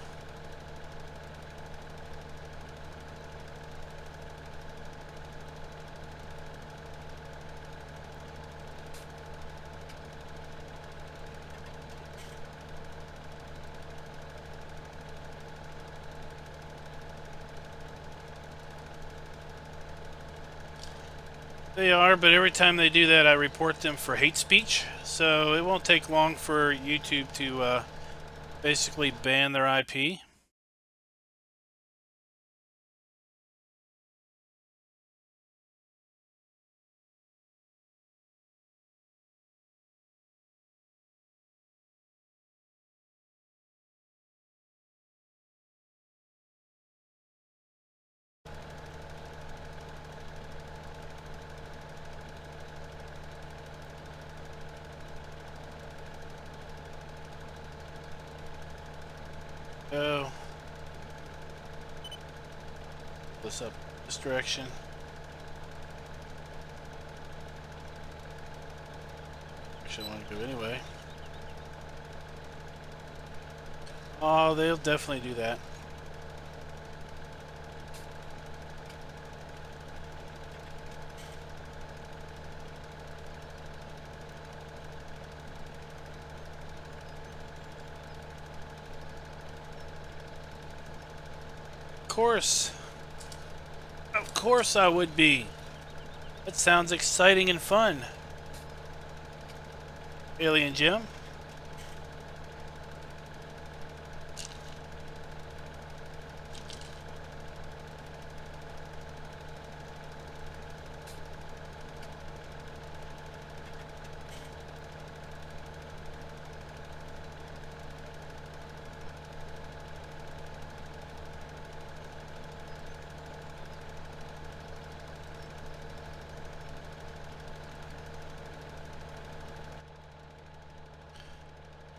They are, but every time they do that, I report them for hate speech. So it won't take long for YouTube to basically ban their IP. Go. This up this direction. Actually, I want to go anyway. Oh, they'll definitely do that. Of course I would be. That sounds exciting and fun. Alien Jim.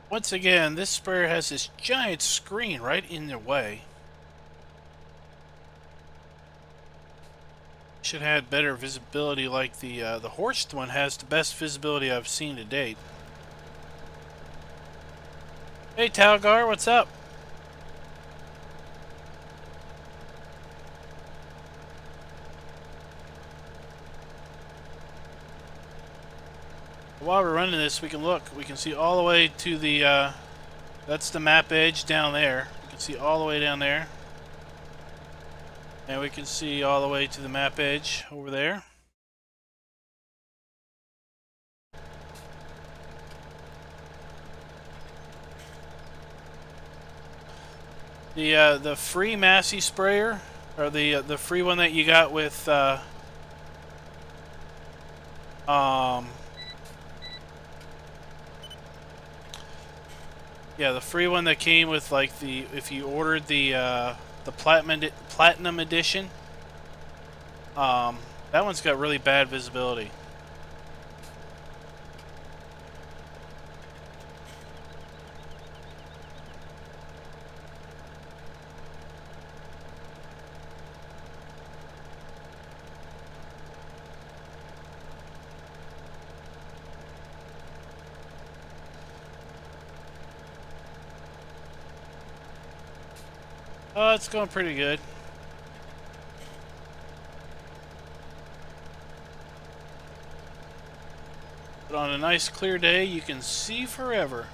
Once again, this sprayer has this giant screen right in the way. Should have had better visibility, like the Horst one has the best visibility I've seen to date. Hey Talgar, what's up? While we're running this, we can look. We can see all the way to the, that's the map edge down there. You can see all the way down there. And we can see all the way to the map edge over there. The free Massey sprayer, or the free one that you got with, yeah, the free one that came with, like, if you ordered the platinum edition, that one's got really bad visibility. Oh, it's going pretty good. But on a nice clear day, you can see forever.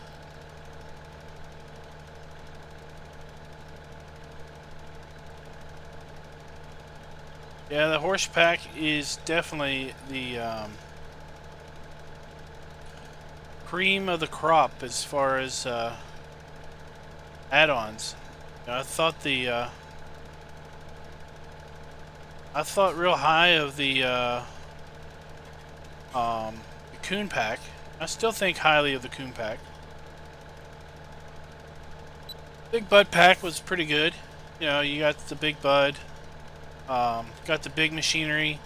Yeah, the horse pack is definitely the cream of the crop as far as add-ons. I thought I thought real high of the Coon pack. I still think highly of the Coon pack. Big Bud pack was pretty good. You know, you got the Big Bud, got the big machinery,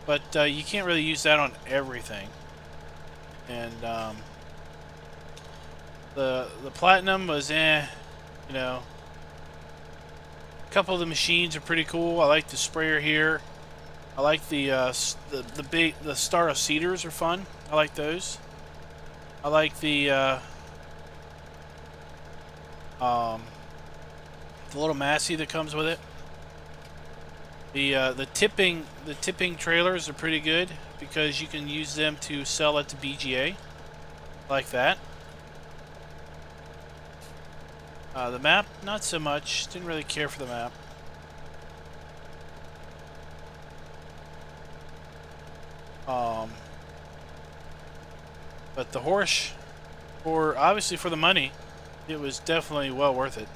but you can't really use that on everything. And the Platinum was you know. A couple of the machines are pretty cool. I like the sprayer here. I like the Star of Cedars are fun. I like those. I like the the little Massey that comes with it. The tipping trailers are pretty good because you can use them to sell it to BGA, like that. The map, not so much. Didn't really care for the map. But the horse, obviously for the money, it was definitely well worth it.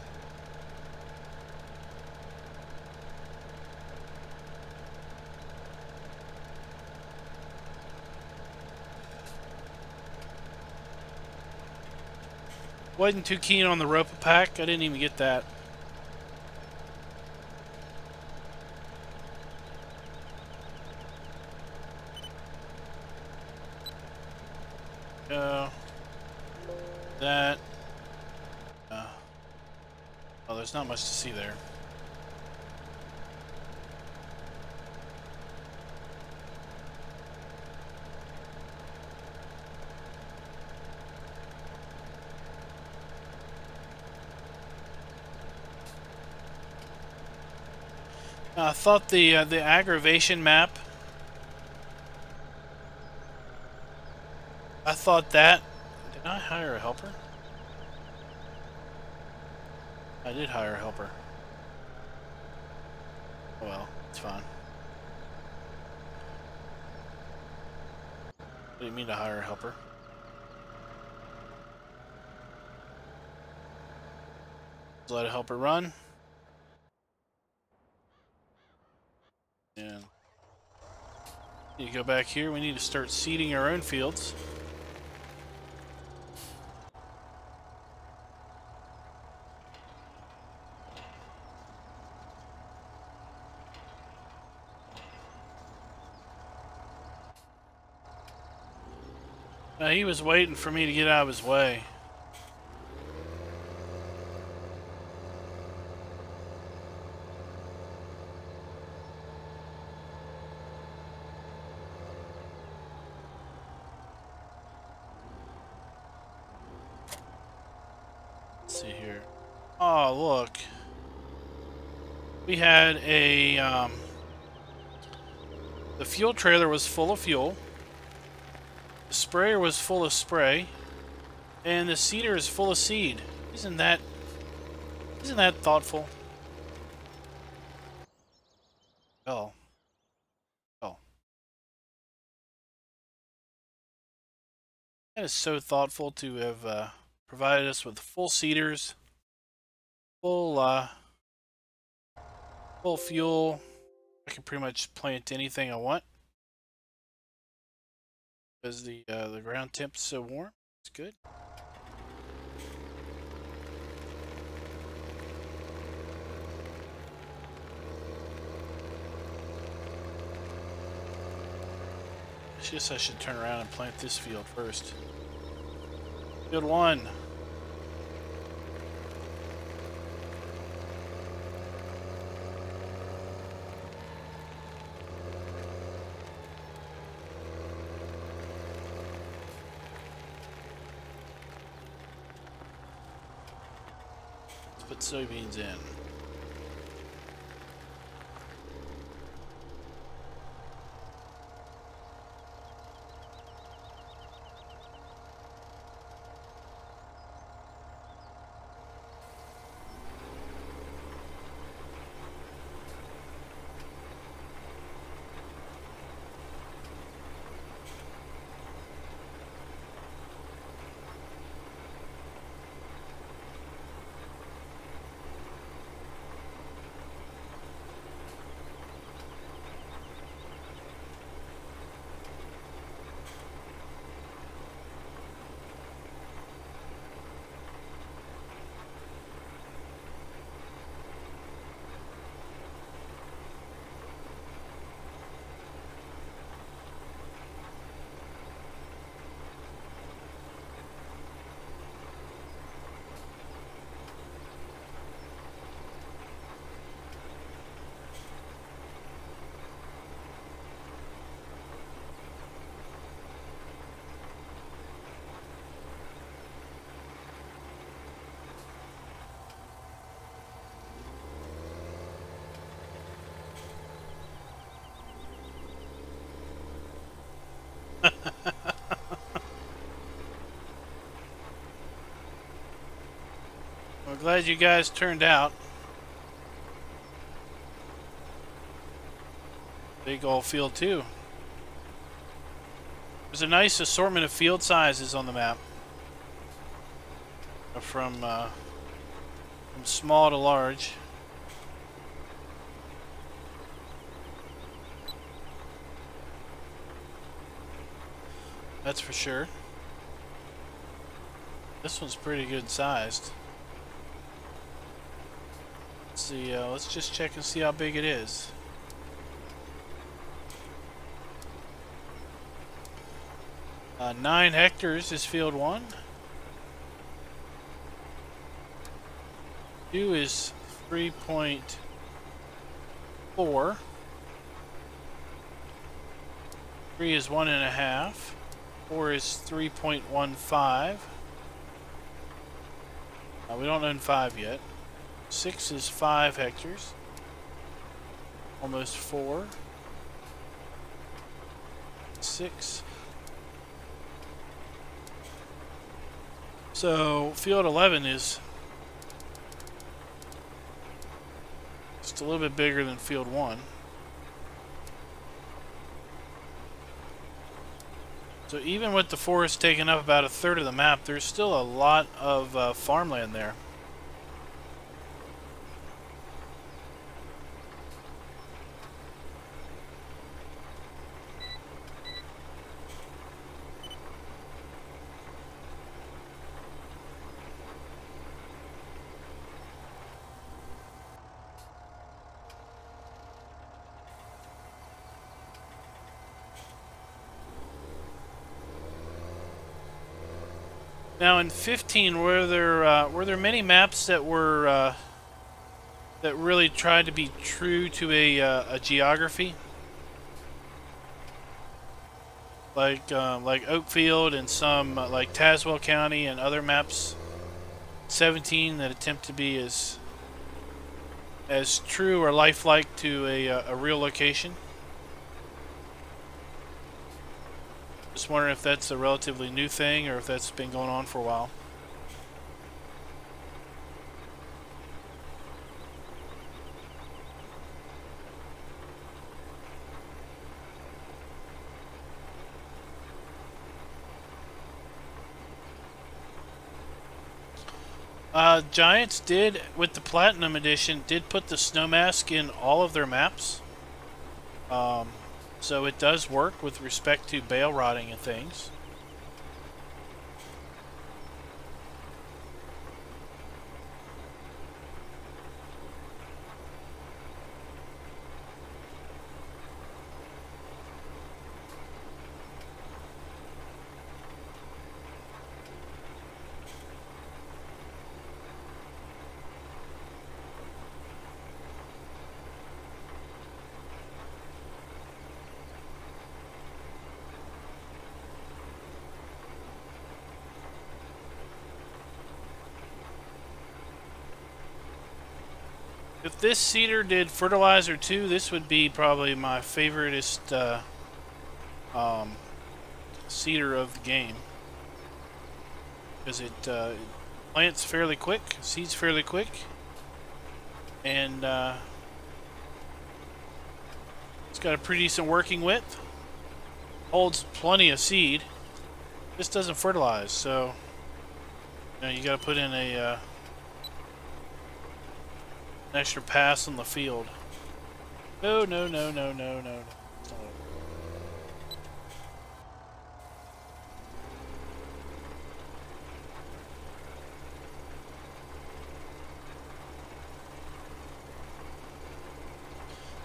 Wasn't too keen on the rope pack. I didn't even get that. That. Oh, there's not much to see there. I thought the aggravation map. I thought that. Did I hire a helper? I did hire a helper. Oh well, it's fine. I didn't mean to hire a helper. Just let a helper run. And you go back here. We need to start seeding our own fields. Now, he was waiting for me to get out of his way. Let's see here. Oh, look. We had a, the fuel trailer was full of fuel. The sprayer was full of spray, and the seeder is full of seed. Isn't that thoughtful? Oh. Oh. That is so thoughtful to have provided us with full seeders, full fuel. I can pretty much plant anything I want. Because the ground temp is so warm, it's good. It's just I should turn around and plant this field first. Field 1. Put soybeans in. I'm glad you guys turned out. Big old field too. There's a nice assortment of field sizes on the map. From small to large. That's for sure. This one's pretty good sized. Let's see, let's just check and see how big it is. 9 hectares is field 1. 2 is 3.4. 3 is 1.5. 4 is 3.15. We don't own 5 yet. 6 is 5 hectares. Almost 4. 6. So field 11 is just a little bit bigger than field 1. So even with the forest taking up about 1/3 of the map, there's still a lot of farmland there. Now in 15, were there many maps that were that really tried to be true to a geography, like Oakfield and some like Tazewell County and other maps? 17 that attempt to be as true or lifelike to a real location. Just wondering if that's a relatively new thing or if that's been going on for a while. Giants did, with the Platinum Edition, did put the snow mask in all of their maps. So it does work with respect to bale rotting and things. If this seeder did fertilizer too, this would be probably my favoriteest seeder of the game, because it plants fairly quick, seeds fairly quick, and it's got a pretty decent working width, holds plenty of seed. This doesn't fertilize, so you got to put in a an extra pass on the field. No, no, no, no, no, no.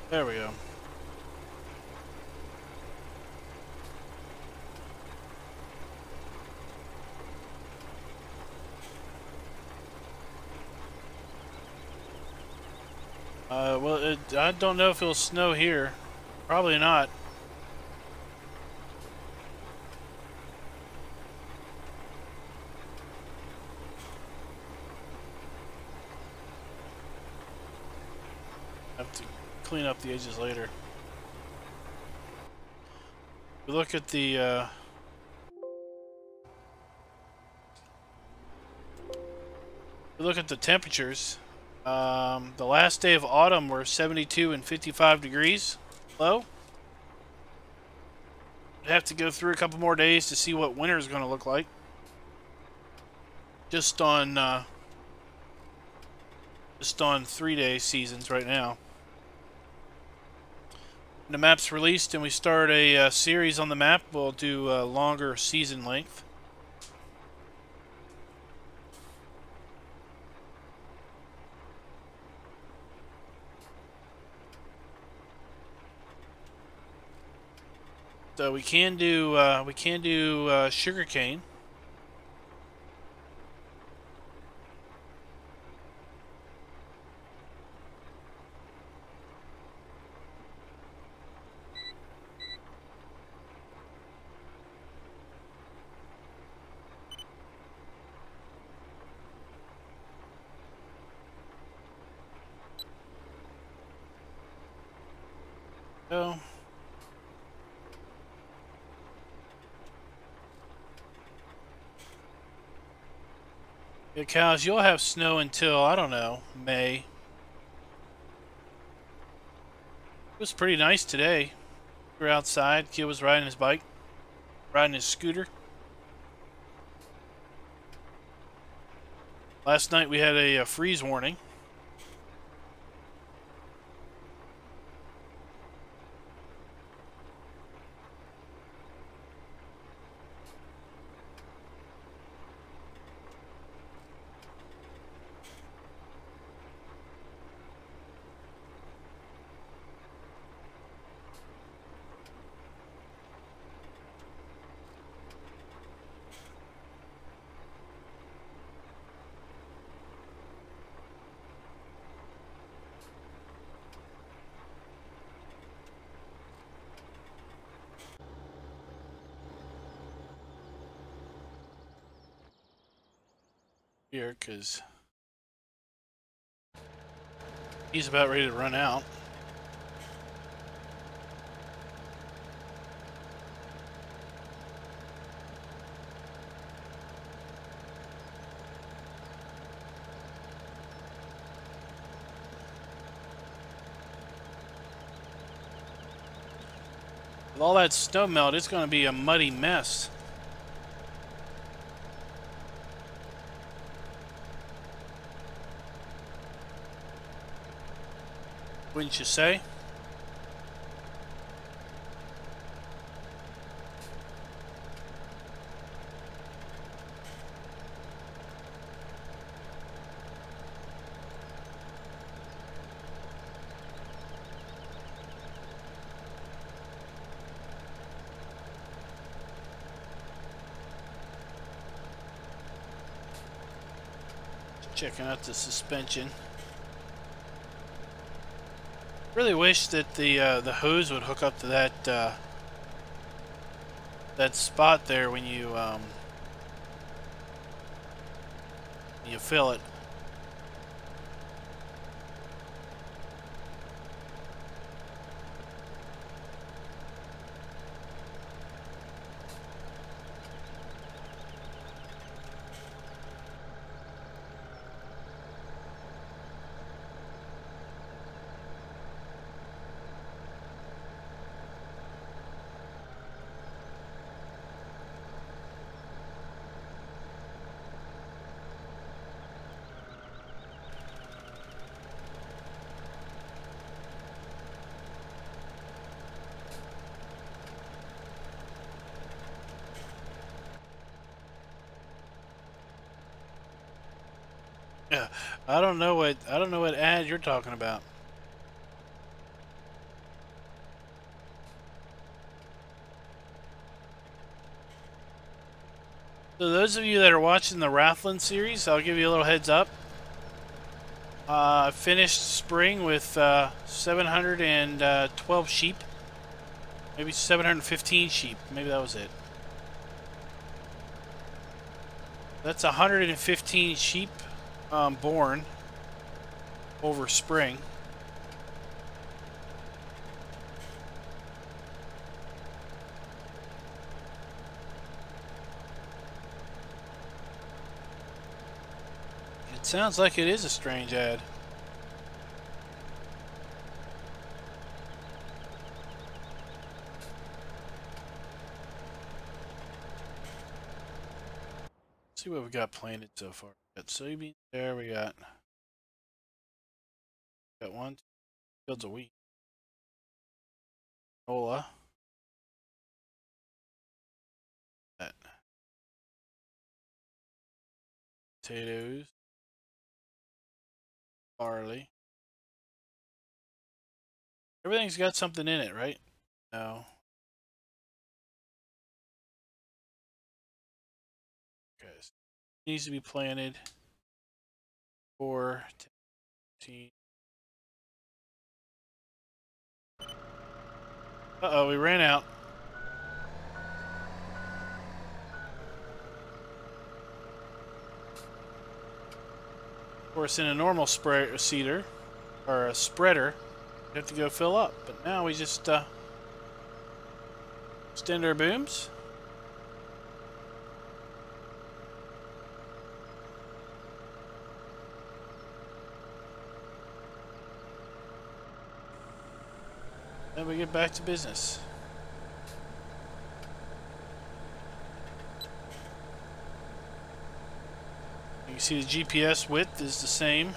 There we go. Well, I don't know if it'll snow here. Probably not. Have to clean up the edges later. We look at the We look at the temperatures. The last day of autumn were 72 and 55 degrees low. We'd have to go through a couple more days to see what winter is going to look like. Just on 3-day seasons right now. When the map's released and we start a series on the map, we'll do a longer season length. So we can do sugarcane. So yeah, cows, you'll have snow until, I don't know, May. It was pretty nice today. We were outside. Kid was riding his bike, riding his scooter. Last night we had a freeze warning. Here, because he's about ready to run out. With all that snow melt, it's going to be a muddy mess. Wouldn't you say? Checking out the suspension. Really wish that the hose would hook up to that that spot there when you fill it. Yeah, I don't know what ad you're talking about. So those of you that are watching the Rathland series, I'll give you a little heads up. I finished spring with 712 sheep. Maybe 715 sheep. Maybe that was it. That's 115 sheep born over spring. It sounds like it is a strange ad. See what we got planted so far. We got soybeans there. We got one fields of wheat. Canola. That. Potatoes. Barley. Everything's got something in it, right? No. Okay. So it needs to be planted 4, 10. Uh-oh, we ran out. Of course, in a normal seeder, or a spreader, you have to go fill up. But now we just extend our booms. Then we get back to business. You can see the GPS width is the same.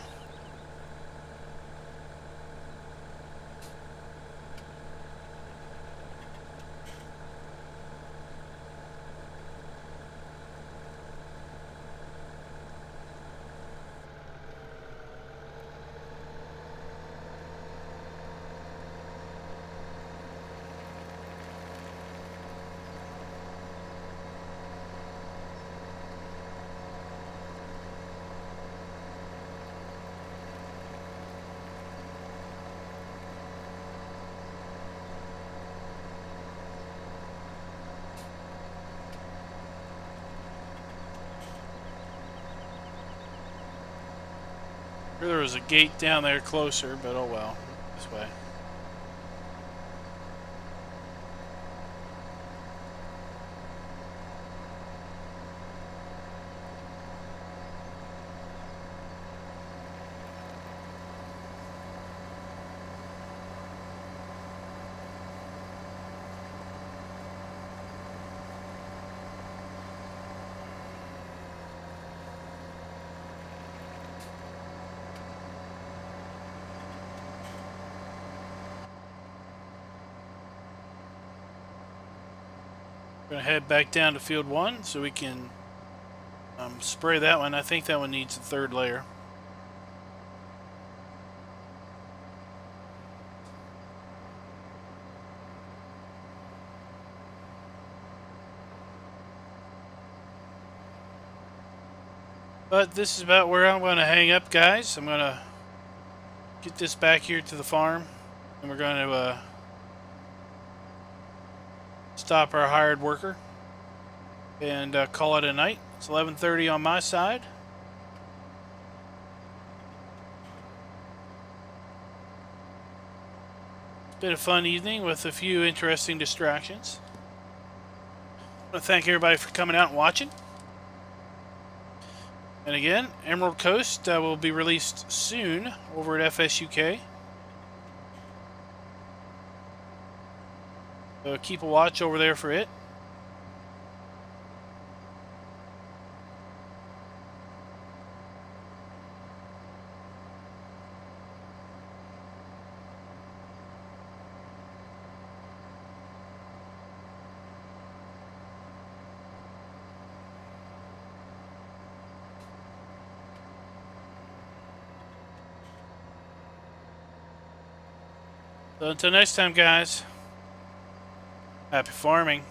There was a gate down there closer, but oh well. This way. We're gonna head back down to field 1 so we can spray that one. I think that one needs a 3rd layer. But this is about where I'm going to hang up, guys. I'm going to get this back here to the farm, and we're going to stop our hired worker and call it a night. It's 11:30 on my side. It's been a fun evening with a few interesting distractions. I want to thank everybody for coming out and watching. And again, Emerald Coast will be released soon over at FS UK. So keep a watch over there for it. So until next time, guys, happy farming.